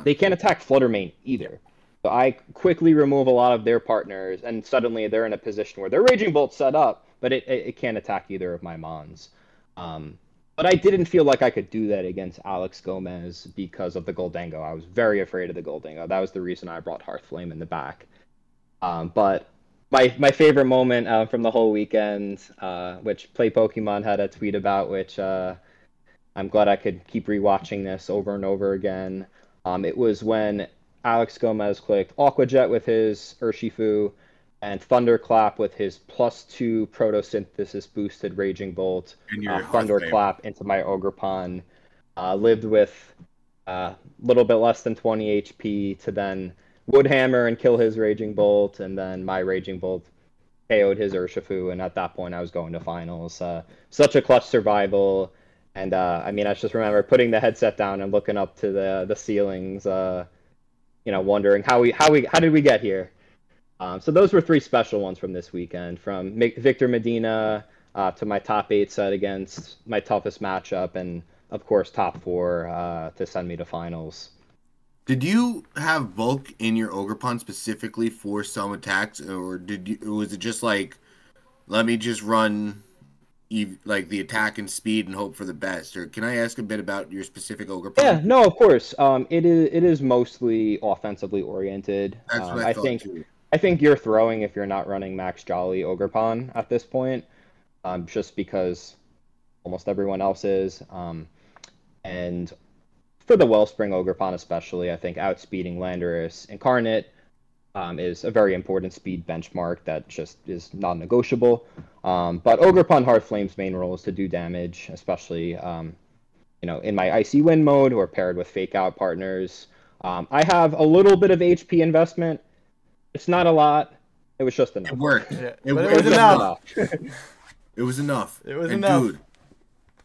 they can't attack Fluttermane either. So I quickly remove a lot of their partners, and suddenly they're in a position where their Raging Bolt's set up, but it can't attack either of my Mons. But I didn't feel like I could do that against Alex Gomez because of the Goldengo. I was very afraid of the Goldengo. That was the reason I brought Hearthflame in the back. But my favorite moment from the whole weekend, which Play Pokemon had a tweet about, which I'm glad I could keep rewatching this over and over again. It was when Alex Gomez clicked Aqua Jet with his Urshifu and Thunderclap with his +2 Photosynthesis boosted Raging Bolt, Thunderclap into my Ogerpon, lived with a little bit less than 20 HP to then Woodhammer and kill his Raging Bolt, and then my Raging Bolt KO'd his Urshifu, and at that point I was going to finals. Such a clutch survival, and I just remember putting the headset down and looking up to the ceilings, wondering how did we get here? So those were 3 special ones from this weekend, from Victor Medina to my top 8 set against my toughest matchup, and of course top 4 to send me to finals. Did you have bulk in your Ogerpon specifically for some attacks, or was it just like, let me just run like the attack and speed and hope for the best? Or can I ask a bit about your specific Ogerpon? Yeah, no, of course. It is mostly offensively oriented. That's what I thought too. I think you're throwing if you're not running Max Jolly Ogerpon at this point, just because almost everyone else is. And for the Wellspring Ogerpon especially, I think outspeeding Landorus Incarnate is a very important speed benchmark that just is non-negotiable. But Ogerpon Hearthflame's main role is to do damage, especially in my icy win mode or paired with fake out partners. I have a little bit of HP investment. It's not a lot. It was just enough. It worked. Yeah, It but was enough. enough. It was enough. It was and enough. Dude,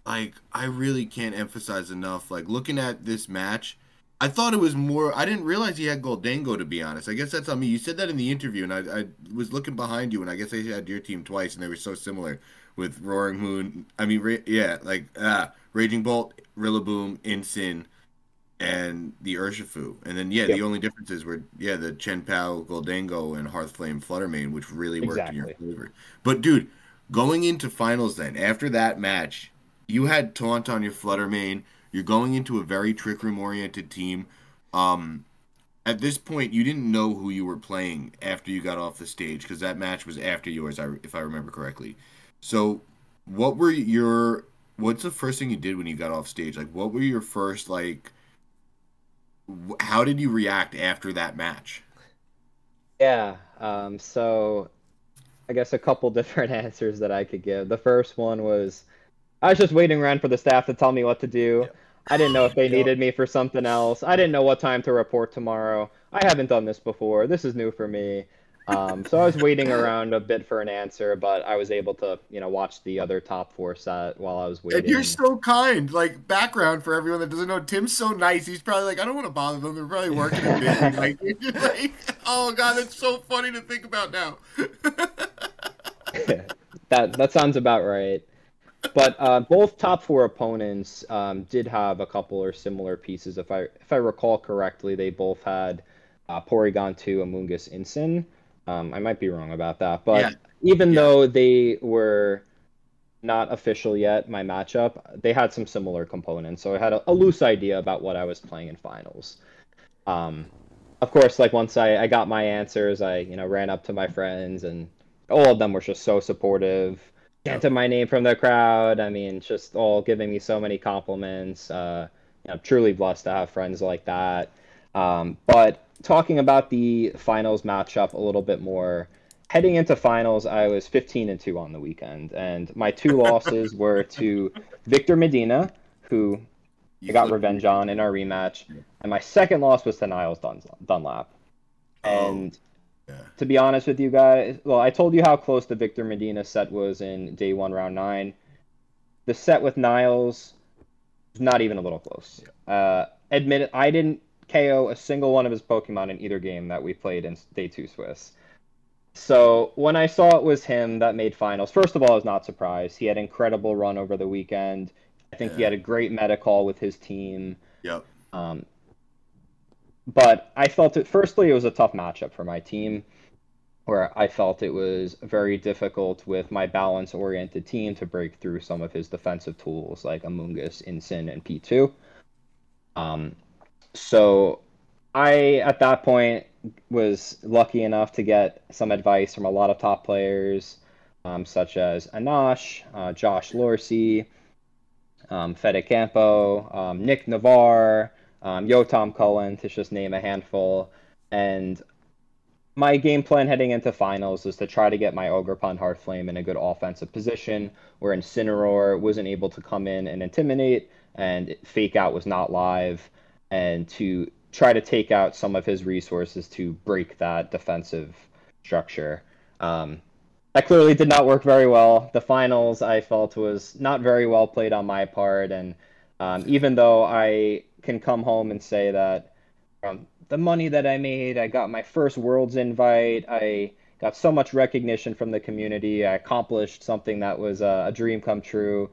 like, I really can't emphasize enough. Like, looking at this match, I thought it was more. I didn't realize he had Goldango, to be honest. I guess that's on me. You said that in the interview, and I was looking behind you, and I guess they had your team twice, and they were so similar with Roaring Moon. I mean, Raging Bolt, Rillaboom, Incin, and the Urshifu. And then, the only differences were, the Chen Pao, Goldango, and Hearthflame Fluttermane, which really worked in your favor. But, dude, going into finals then, after that match, you had Taunt on your Fluttermane. You're going into a very Trick Room-oriented team. At this point, you didn't know who you were playing after you got off the stage, because that match was after yours, if I remember correctly. So, what's the first thing you did when you got off stage? Like, what were your first, how did you react after that match? Yeah, so I guess a couple different answers that I could give. The first one was, I was just waiting around for the staff to tell me what to do. Yep. I didn't know if they needed me for something else. I didn't know what time to report tomorrow. I haven't done this before. This is new for me. So I was waiting around a bit for an answer, but I was able to, watch the other top 4 set while I was waiting. And you're so kind. Like, background for everyone that doesn't know, Tim's so nice. He's probably like, I don't want to bother them. They're probably working a bit. Like, oh God, that's so funny to think about now. That sounds about right. But both top 4 opponents did have a couple or similar pieces. If I recall correctly, they both had Porygon 2, Amoonguss, Incin. I might be wrong about that, but even though they were not official yet, my matchup, they had some similar components. So I had a loose idea about what I was playing in finals. Of course, like once I got my answers, I ran up to my friends, and all of them were just so supportive. Chanted my name from the crowd. I mean, just all giving me so many compliments. I'm truly blessed to have friends like that. But talking about the finals matchup a little bit more, heading into finals, I was 15-2 on the weekend, and my 2 losses were to Victor Medina, who I got revenge on in our rematch, and my second loss was to Niles Dunlap. And to be honest with you guys, well, I told you how close the Victor Medina set was in day 1, round 9. The set with Niles was not even a little close. Admit it, I didn't KO a single one of his Pokemon in either game that we played in day 2 Swiss. So when I saw it was him that made finals, first of all, I was not surprised. He had an incredible run over the weekend. I think he had a great meta call with his team. Yep. But I felt firstly, it was a tough matchup for my team, where I felt it was very difficult with my balance-oriented team to break through some of his defensive tools like Amoonguss, Incin, and P2. So I, at that point, was lucky enough to get some advice from a lot of top players, such as Anash, Josh Lorsey, Fede Campo, Nick Navarre, Yotam Cullen, to just name a handful. And my game plan heading into finals is to try to get my Ogerpon Hearthflame in a good offensive position, where Incineroar wasn't able to come in and intimidate, and Fake Out was not live, and to try to take out some of his resources to break that defensive structure. That clearly did not work very well. The finals, I felt, was not very well played on my part, and even though I can come home and say that the money that I made, I got my first Worlds invite, I got so much recognition from the community, I accomplished something that was a dream come true,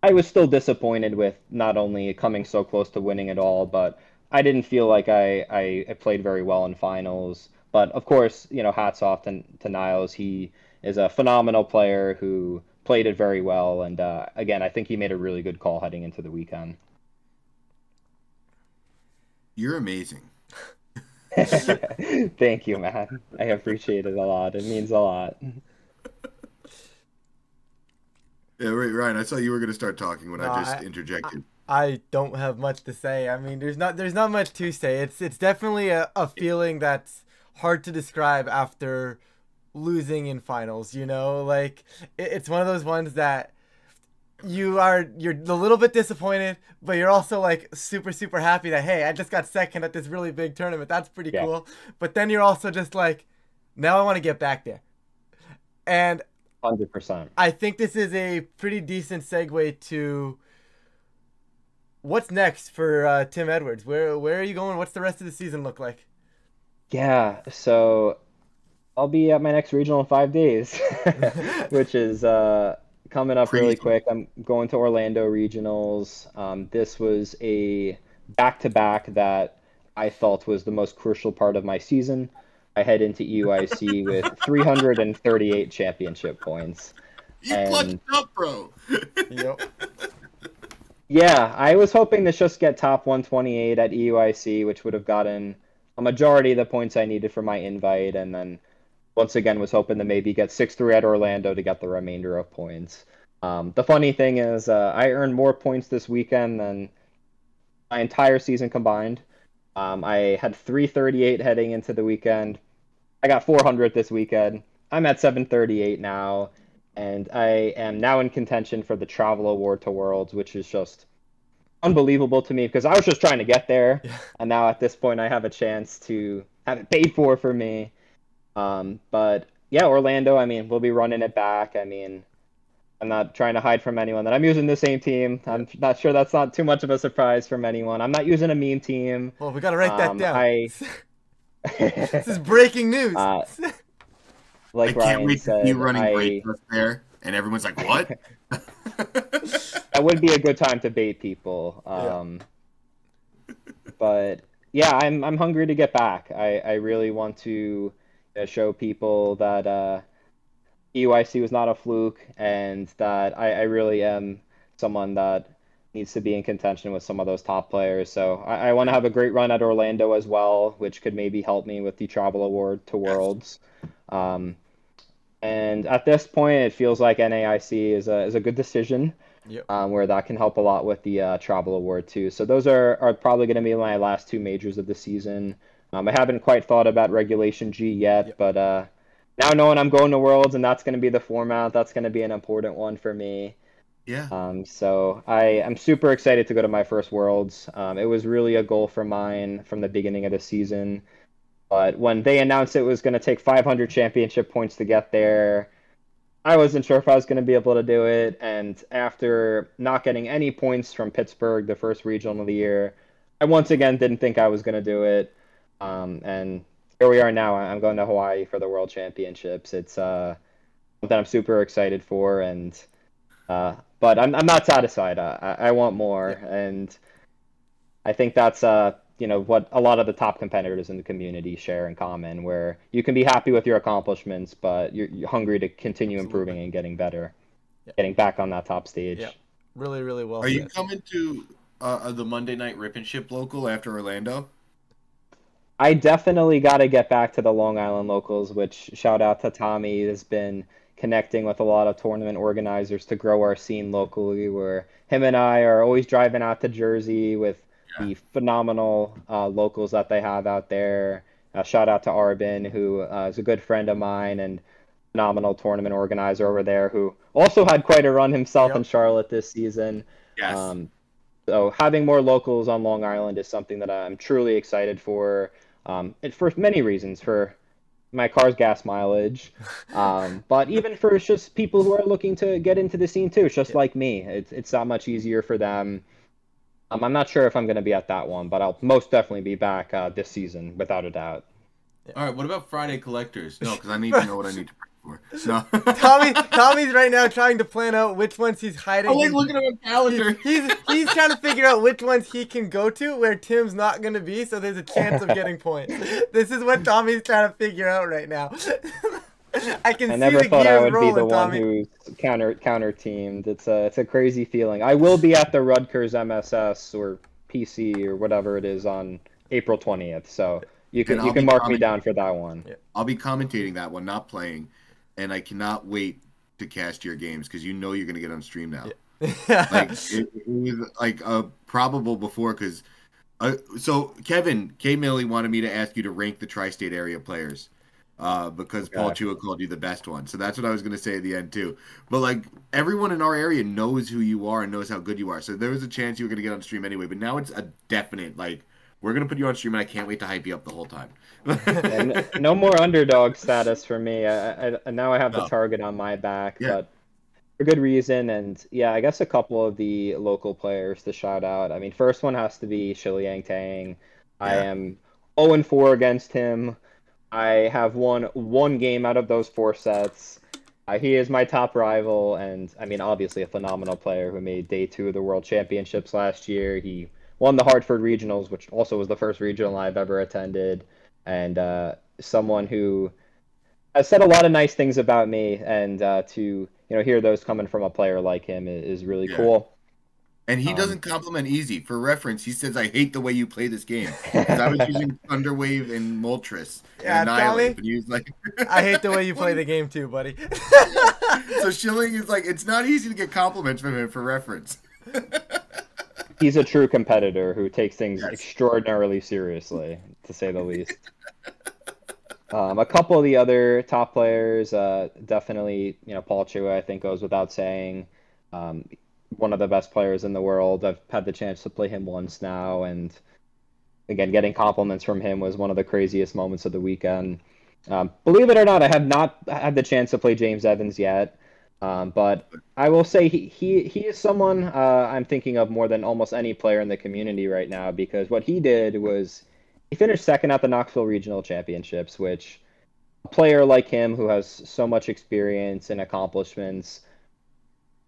I was still disappointed with not only coming so close to winning it all, but I didn't feel like I played very well in finals. But of course, hats off to Niles. He is a phenomenal player who played it very well. And again, I think he made a really good call heading into the weekend. You're amazing. Thank you, man. I appreciate it a lot. It means a lot. Yeah, Ryan, I saw you were going to start talking when I just interjected. I don't have much to say. I mean, there's not much to say. It's definitely a feeling that's hard to describe after losing in finals, Like, it's one of those ones that you're a little bit disappointed, but you're also like super super happy that hey, I just got second at this really big tournament. That's pretty cool. But then you're also just like, now I want to get back there. And 100%. I think this is a pretty decent segue to what's next for Tim Edwards. Where are you going? What's the rest of the season look like? Yeah, so I'll be at my next regional in 5 days, which is coming up really quick. I'm going to Orlando regionals. This was a back-to-back that I felt was the most crucial part of my season. I head into EUIC with 338 championship points. You clutched up, bro. Yep. Yeah, I was hoping to just get top 128 at EUIC, which would have gotten a majority of the points I needed for my invite, and then once again was hoping to maybe get 6-3 at Orlando to get the remainder of points. The funny thing is I earned more points this weekend than my entire season combined. I had 338 heading into the weekend. I got 400 this weekend. I'm at 738 now, and I am now in contention for the Travel Award to Worlds, which is just unbelievable to me because I was just trying to get there, and now at this point I have a chance to have it paid for me. But yeah, Orlando, I mean, we'll be running it back. I mean, I'm not trying to hide from anyone that I'm using the same team. I'm not sure that's not too much of a surprise from anyone. I'm not using a meme team. Well, we got to write that down. This is breaking news. Like I Ryan can't wait said, to see you running great there, and everyone's like, what? That would be a good time to bait people. But yeah, I'm hungry to get back. I really want to show people that EUIC was not a fluke, and that I really am someone that needs to be in contention with some of those top players. So I want to have a great run at Orlando as well, which could maybe help me with the Travel Award to Worlds. And at this point, it feels like NAIC is a good decision, where that can help a lot with the Travel Award too. So those are probably going to be my last 2 majors of the season. I haven't quite thought about Regulation G yet, but now knowing I'm going to Worlds and that's going to be the format, that's going to be an important one for me. So I'm super excited to go to my first Worlds. It was really a goal for mine from the beginning of the season. But when they announced it was going to take 500 championship points to get there, I wasn't sure if I was going to be able to do it. And after not getting any points from Pittsburgh, the first regional of the year, I once again didn't think I was going to do it. And here we are now. I'm going to Hawaii for the World Championships. It's something I'm super excited for. And but I'm not satisfied. I want more. And I think that's what a lot of the top competitors in the community share in common, where you can be happy with your accomplishments, but you're hungry to continue improving and getting better, getting back on that top stage. Yeah, really, really well. Are you coming to the Monday Night Rip and Ship local after Orlando? I definitely got to get back to the Long Island locals, which shout out to Tommy, has been connecting with a lot of tournament organizers to grow our scene locally, where him and I are always driving out to Jersey with the phenomenal locals that they have out there. Shout out to Arbin, who is a good friend of mine and phenomenal tournament organizer over there, who also had quite a run himself in Charlotte this season. So having more locals on Long Island is something that I'm truly excited for. For many reasons, for my car's gas mileage, but even for just people who are looking to get into the scene too, just like me. It's that much easier for them. I'm not sure if I'm going to be at that one, but I'll most definitely be back this season, without a doubt. All right, what about Friday Collectors? No, because I need to know what I need to pray for. No. Tommy's right now trying to plan out which ones he's hiding. I'm like looking at my calendar. He's trying to figure out which ones he can go to where Tim's not going to be, so there's a chance of getting points. This is what Tommy's trying to figure out right now. I never thought I would be the one who's counter teamed. It's a crazy feeling. I will be at the Rutgers MSS or PC or whatever it is on April 20th. So you can mark me down for that one. I'll be commentating that one, not playing, and I cannot wait to cast your games because you're going to get on stream now. Like it was like probable before because so Kevin K. Millie wanted me to ask you to rank the tri-state area players. because Paul Chua called you the best one. So that's what I was going to say at the end too. But like everyone in our area knows who you are and knows how good you are. So there was a chance you were going to get on stream anyway. But now it's a definite, like, we're going to put you on stream and I can't wait to hype you up the whole time. And no more underdog status for me. Now I have the target on my back, but for good reason. And yeah, I guess a couple of the local players to shout out. I mean, first one has to be Chilling Neigh. I am 0-4 against him. I have won one game out of those 4 sets. He is my top rival, and I mean, obviously a phenomenal player who made day 2 of the World Championships last year. He won the Hartford Regionals, which also was the first regional I've ever attended, and someone who has said a lot of nice things about me, and to hear those coming from a player like him is really cool. And he doesn't compliment easy. For reference, he says, "I hate the way you play this game." Because I was using Thunderwave and Moltres and Annihilate, but he was like, "I hate the way you play the game too, buddy." So Chilling is like, it's not easy to get compliments from him for reference. He's a true competitor who takes things extraordinarily seriously, to say the least. A couple of the other top players, definitely, Paul Chua, I think goes without saying. One of the best players in the world. I've had the chance to play him once now, and again, getting compliments from him was one of the craziest moments of the weekend. Believe it or not, I have not had the chance to play James Evans yet, but I will say he is someone I'm thinking of more than almost any player in the community right now, because what he did was he finished second at the Knoxville Regional Championships, which a player like him who has so much experience and accomplishments,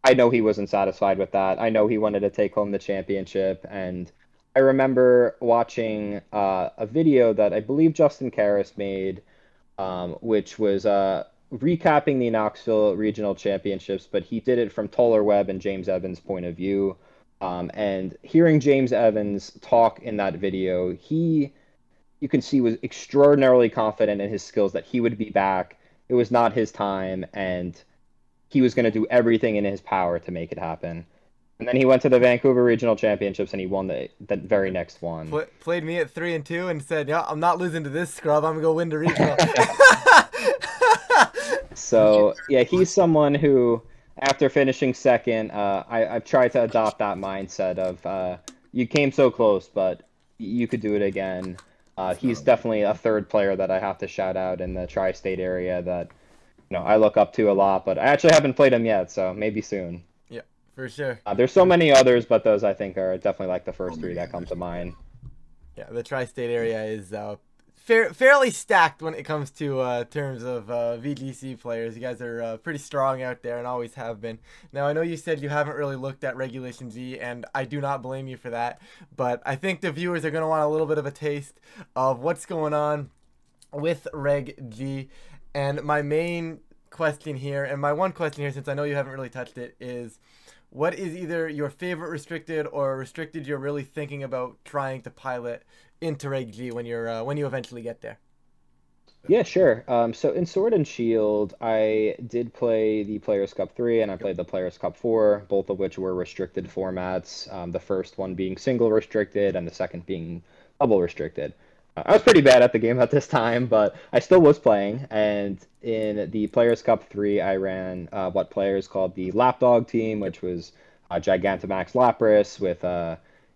I know he wasn't satisfied with that. I know he wanted to take home the championship. And I remember watching a video that I believe Justin Karras made, which was recapping the Knoxville Regional Championships, but he did it from Toller Webb and James Evans' point of view. And hearing James Evans talk in that video, you can see was extraordinarily confident in his skills, that he would be back. It was not his time, and he was going to do everything in his power to make it happen. And then he went to the Vancouver Regional Championships and he won the very next one. Played me at 3-2 and said, "Yeah, I'm not losing to this scrub. I'm going to go win the regional." So, yeah, he's someone who, after finishing second, I've tried to adopt that mindset of you came so close, but you could do it again. He's definitely a third player that I have to shout out in the tri-state area that I look up to a lot, but I actually haven't played him yet, so maybe soon. Yeah, for sure. There's so many others, but those I think are definitely like the first 3 that come to mind. Yeah, the tri-state area is fairly stacked when it comes to terms of VGC players. You guys are pretty strong out there and always have been. Now, I know you said you haven't really looked at Regulation G, and I do not blame you for that, but I think the viewers are going to want a little bit of a taste of what's going on with Reg G. And my main question here, and my one question here, since I know you haven't really touched it, is what is either your favorite restricted or restricted you're really thinking about trying to pilot into Reg G when you eventually get there? Yeah, sure. So in Sword and Shield, I did play the Players' Cup 3 and I played the Players' Cup 4, both of which were restricted formats. The first one being single restricted and the second being double restricted. I was pretty bad at the game at this time, but I still was playing. And in the Players' Cup 3, I ran what players called the Lapdog team, which was Gigantamax Lapras with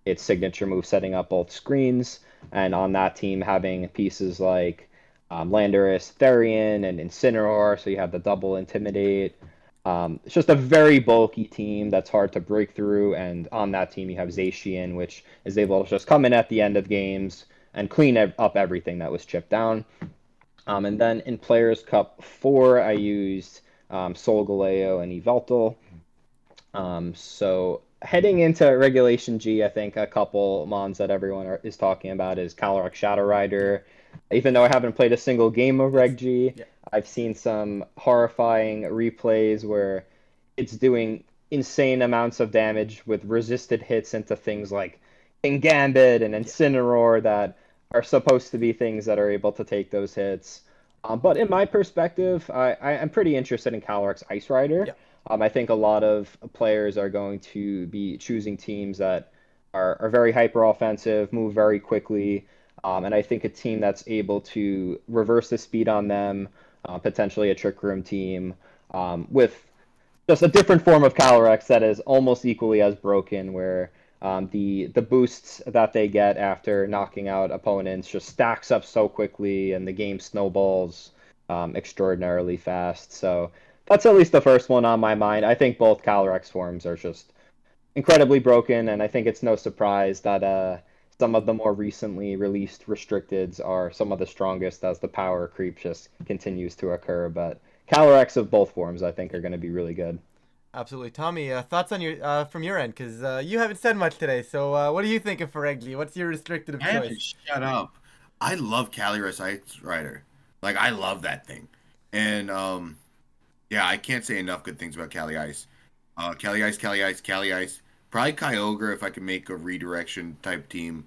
its signature move setting up both screens. And on that team, having pieces like Landorus, Therian, and Incineroar, so you have the double Intimidate. It's just a very bulky team that's hard to break through. And on that team, you have Zacian, which is able to just come in at the end of games and clean up everything that was chipped down. And then in Players' Cup 4, I used Solgaleo and Yveltal. So heading into Regulation G, I think a couple mons that everyone is talking about is Calyrex Shadow Rider. Even though I haven't played a single game of Reg G, I've seen some horrifying replays where it's doing insane amounts of damage with resisted hits into things like Gambit and Incineroar that are supposed to be things that are able to take those hits. But in my perspective, I'm pretty interested in Calyrex Ice Rider. I think a lot of players are going to be choosing teams that are very hyper-offensive, move very quickly. And I think a team that's able to reverse the speed on them, potentially a Trick Room team, with just a different form of Calyrex that is almost equally as broken, where the boosts that they get after knocking out opponents just stacks up so quickly, and the game snowballs extraordinarily fast. So that's at least the first one on my mind. I think both Calyrex forms are just incredibly broken, and I think it's no surprise that some of the more recently released restricteds are some of the strongest as the power creep just continues to occur. But Calyrex of both forms, I think, are going to be really good. Absolutely. Tommy, thoughts on your from your end? Because you haven't said much today. So what are you thinking for Reggie? What's your restricted of I have to choice? shut up. I love Calyrex Ice Rider. Like, I love that thing. And, yeah, I can't say enough good things about Cali Ice. Cali Ice, Cali Ice, Cali Ice. Probably Kyogre if I can make a redirection type team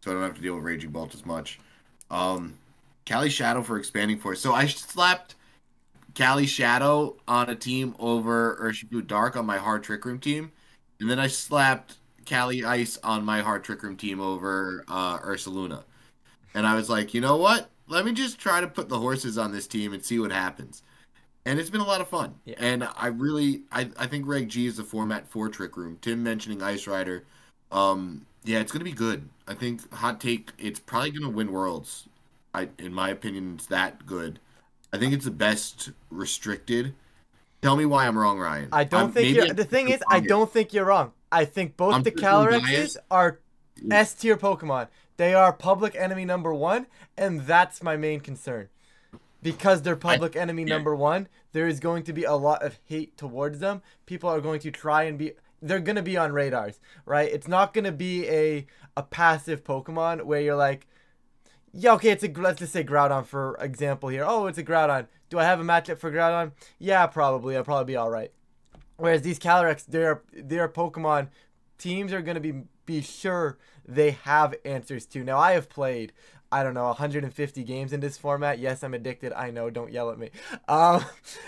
so I don't have to deal with Raging Bolt as much. Cali Shadow for expanding force. So I slapped Cali Shadow on a team over Urshifu Dark on my Hard Trick Room team. And then I slapped Cali Ice on my Hard Trick Room team over Ursaluna. And I was like, you know what? Let me just try to put the horses on this team and see what happens. And it's been a lot of fun. Yeah. And I think Reg G is the format for Trick Room. Tim mentioning Ice Rider. Yeah, it's gonna be good. I think hot take, it's probably gonna win Worlds. In my opinion, it's that good. I think it's the best restricted. Tell me why I'm wrong, Ryan. I don't think you're. The thing is, I don't think you're wrong. I think both the Calyrexes are S tier Pokemon. They are public enemy #1, and that's my main concern. Because they're public enemy #1, there is going to be a lot of hate towards them. People are going to try and be. They're going to be on radars, right? It's not going to be a passive Pokemon where you're like, yeah, okay, let's just say Groudon for example here. Oh, it's a Groudon. Do I have a matchup for Groudon? Yeah, probably. I'll probably be all right. Whereas these Calyrex, their Pokemon teams are going to be sure they have answers to. Now, I have played, I don't know, 150 games in this format. Yes, I'm addicted. I know. Don't yell at me.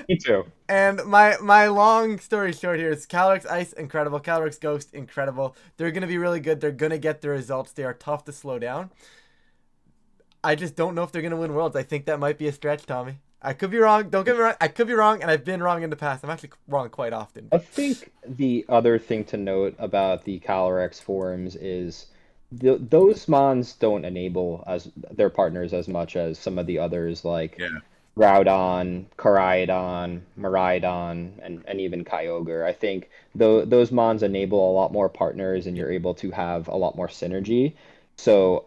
Me too. And my long story short here is Calyrex Ice, incredible. Calyrex Ghost, incredible. They're going to be really good. They're going to get the results. They are tough to slow down. I just don't know if they're going to win Worlds. I think that might be a stretch, Tommy. I could be wrong. Don't get me wrong. I could be wrong, and I've been wrong in the past. I'm actually wrong quite often. I think the other thing to note about the Calyrex forms is those mons don't enable as their partners as much as some of the others, like Groudon, Koraidon, Miraidon, and even Kyogre. I think those mons enable a lot more partners, and you're able to have a lot more synergy. So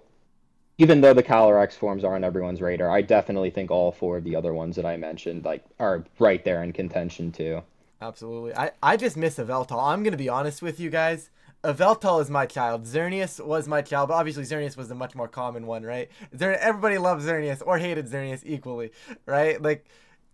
even though the Calyrex forms are on everyone's radar, I definitely think all four of the other ones that I mentioned are right there in contention too. Absolutely. I just miss Yveltal. I'm going to be honest with you guys. Yveltal is my child. Xerneas was my child, but obviously Xerneas was the much more common one, right? Everybody loved Xerneas or hated Xerneas equally, right? Like,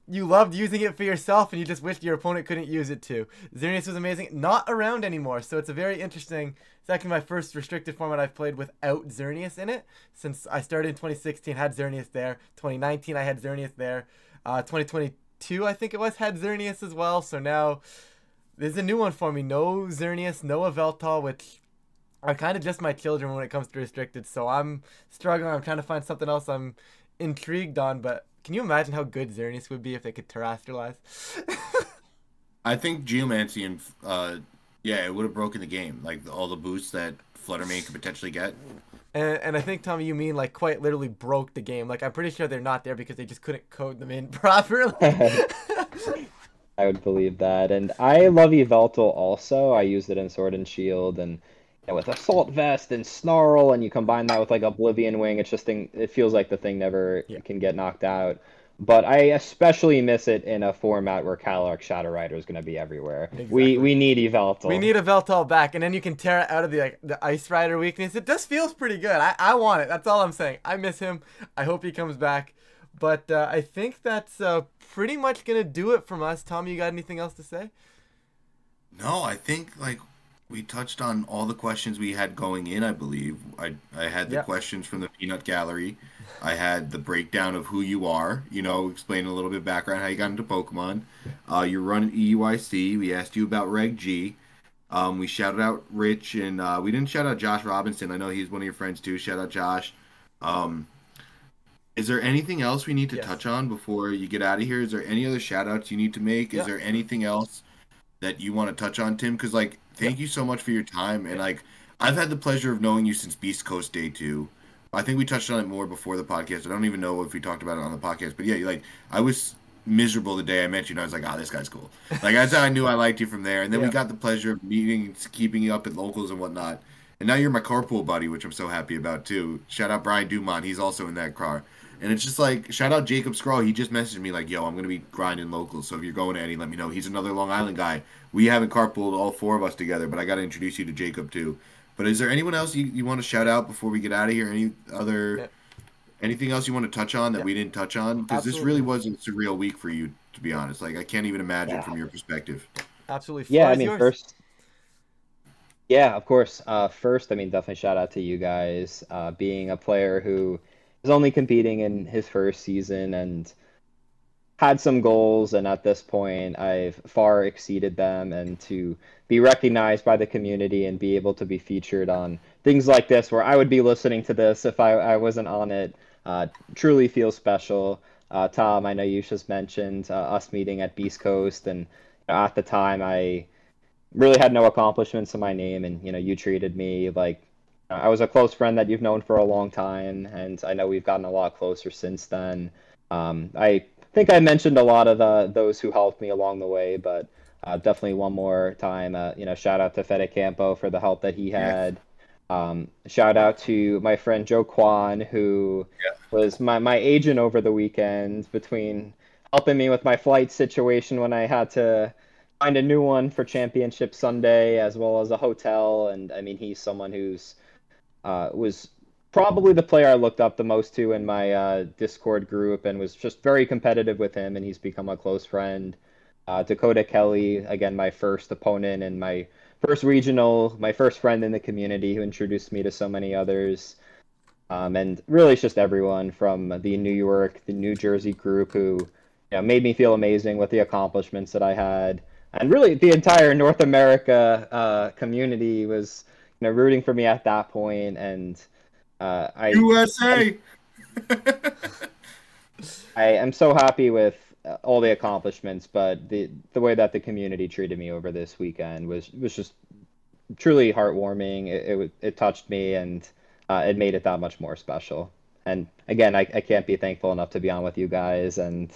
you loved using it for yourself and you just wished your opponent couldn't use it too. Xerneas was amazing. Not around anymore, so it's a very interesting... It's actually my first restricted format I've played without Xerneas in it. Since I started in 2016, had Xerneas there. 2019, I had Xerneas there. 2022, I think it was, had Xerneas as well. So now, there's a new one for me. No Xerneas, no Yveltal, which are kind of just my children when it comes to restricted. So I'm struggling. I'm trying to find something else I'm intrigued on. But can you imagine how good Xerneas would be if they could terrestrialize? I think Geomancy and... yeah, it would have broken the game. Like, all the boosts that Fluttermane could potentially get. And I think, Tommy, you mean, like, quite literally broke the game. Like, I'm pretty sure they're not there because they just couldn't code them in properly. I would believe that. And I love Yveltal also. I used it in Sword and Shield. And with Assault Vest and Snarl, and you combine that with, like, Oblivion Wing, it feels like the thing never can get knocked out. But I especially miss it in a format where Calyrex Shadow Rider is going to be everywhere. Exactly. We need Yveltal. We need Yveltal back, and then you can tear it out of the Ice Rider weakness. It just feels pretty good. I want it. That's all I'm saying. I miss him. I hope he comes back. But I think that's pretty much going to do it from us. Tommy, you got anything else to say? No, I think, like, we touched on all the questions we had going in, I believe. I had the questions from the Peanut Gallery. I had the breakdown of who you are, explain a little bit of background, how you got into Pokemon. You're running EUIC. We asked you about Reg G. We shouted out Rich, and we didn't shout out Josh Robinson. I know he's one of your friends, too. Shout out Josh. Is there anything else we need to touch on before you get out of here? Is there any other shout outs you need to make? Is there anything else that you want to touch on, Tim? Because, like, thank you so much for your time. And, like, I've had the pleasure of knowing you since Beast Coast Day 2. I think we touched on it more before the podcast. I don't even know if we talked about it on the podcast. But, yeah, like, I was miserable the day I met you, and I was like, this guy's cool. Like, that's how I knew I liked you from there. And then we got the pleasure of meeting, keeping you up at locals and whatnot. And now you're my carpool buddy, which I'm so happy about, too. Shout out Brian Dumont. He's also in that car. And it's just like, shout out Jacob Scrawl. He just messaged me like, yo, I'm going to be grinding locals. So if you're going to any, let me know. He's another Long Island guy. We haven't carpooled all 4 of us together, but I got to introduce you to Jacob too. But is there anyone else you want to shout out before we get out of here? Anything else you want to touch on that we didn't touch on? Because this really was a surreal week for you, to be honest. Like, I can't even imagine from your perspective. Absolutely. Yeah, I mean, first, of course. First, I mean, definitely shout out to you guys. Being a player who was only competing in his first season and had some goals, and at this point I've far exceeded them, and to be recognized by the community and be able to be featured on things like this where I would be listening to this if I wasn't on it, truly feels special. Tom, I know you just mentioned us meeting at Beast Coast, and at the time I really had no accomplishments in my name, and you treated me like I was a close friend that you've known for a long time, and I know we've gotten a lot closer since then. I think I mentioned a lot of those who helped me along the way, but definitely one more time, shout out to Fede Campo for the help that he had. Shout out to my friend Joe Kwan, who was my agent over the weekend, between helping me with my flight situation when I had to find a new one for Championship Sunday, as well as a hotel. And I mean, he's someone who's was probably the player I looked up the most to in my Discord group, and was just very competitive with him, and he's become a close friend. Dakota Kelly, again, my first opponent and my first regional, my first friend in the community, who introduced me to so many others. And really it's just everyone from the New York, the New Jersey group who made me feel amazing with the accomplishments that I had. And really the entire North America community was rooting for me at that point, and USA. I am so happy with all the accomplishments, but the way that the community treated me over this weekend was just truly heartwarming. It touched me, and it made it that much more special. And again, I can't be thankful enough to be on with you guys, and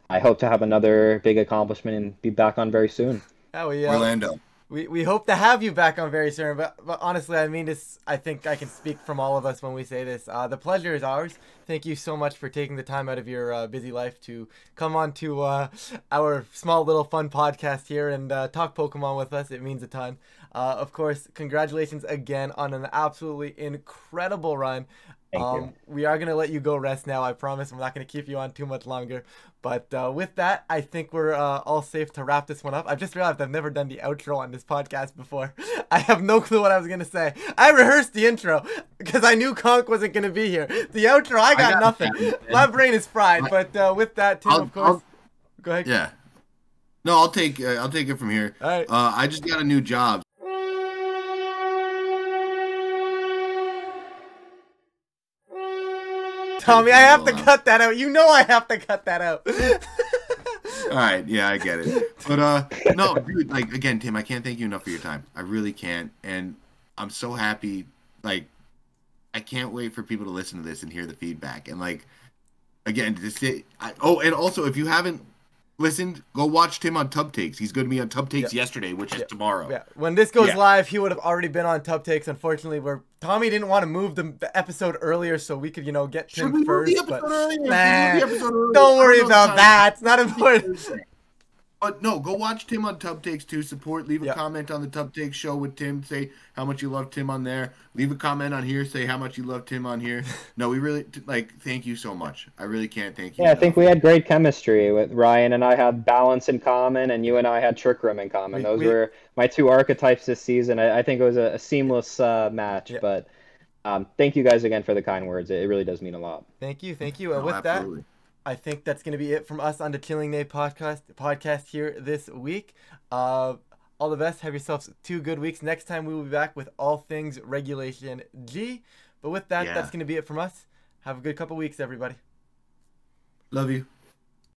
I hope to have another big accomplishment and be back on very soon. Oh yeah, Orlando. We hope to have you back on very soon, but honestly, I mean this. I think I can speak from all of us when we say this. The pleasure is ours. Thank you so much for taking the time out of your busy life to come on to our small little fun podcast here and talk Pokemon with us. It means a ton. Of course, congratulations again on an absolutely incredible run. Thank you. We are going to let you go rest now. I promise I'm not going to keep you on too much longer. But with that, I think we're all safe to wrap this one up. I've just realized I've never done the outro on this podcast before. I have no clue what I was going to say. I rehearsed the intro because I knew Conk wasn't going to be here. The outro, I got nothing. My brain is fried. But with that, Tim, of course. Go ahead. Yeah. No, I'll take it from here. All right. I just got a new job. Tommy, I have to cut that out. You know I have to cut that out. All right, yeah, I get it. But no, dude, like again, Tim, I can't thank you enough for your time. I really can't, and I'm so happy. Like, I can't wait for people to listen to this and hear the feedback. And like, again, and also if you haven't listened, go watch Tim on Tub Takes. He's going to be on Tub Takes yesterday, which is tomorrow. Yeah. When this goes live, he would have already been on Tub Takes. Unfortunately, Tommy didn't want to move the episode earlier so we could, get Tim first. But don't worry about that. It's not important. But no, go watch Tim on Tub Takes too. Support. Leave a comment on the Tub Takes show with Tim. Say how much you love Tim on there. Leave a comment on here. Say how much you love Tim on here. No, we really thank you so much. I really can't thank you. Yeah, enough. I think we had great chemistry with Ryan, and I had balance in common, and you and I had Trick Room in common. Those were my two archetypes this season. I think it was a seamless match. But thank you guys again for the kind words. It really does mean a lot. Thank you. And with absolutely. That. I think that's going to be it from us on the Chilling Neigh podcast here this week. All the best. Have yourselves 2 good weeks. Next time we will be back with all things Regulation G. But with that, that's going to be it from us. Have a good couple weeks, everybody. Love you.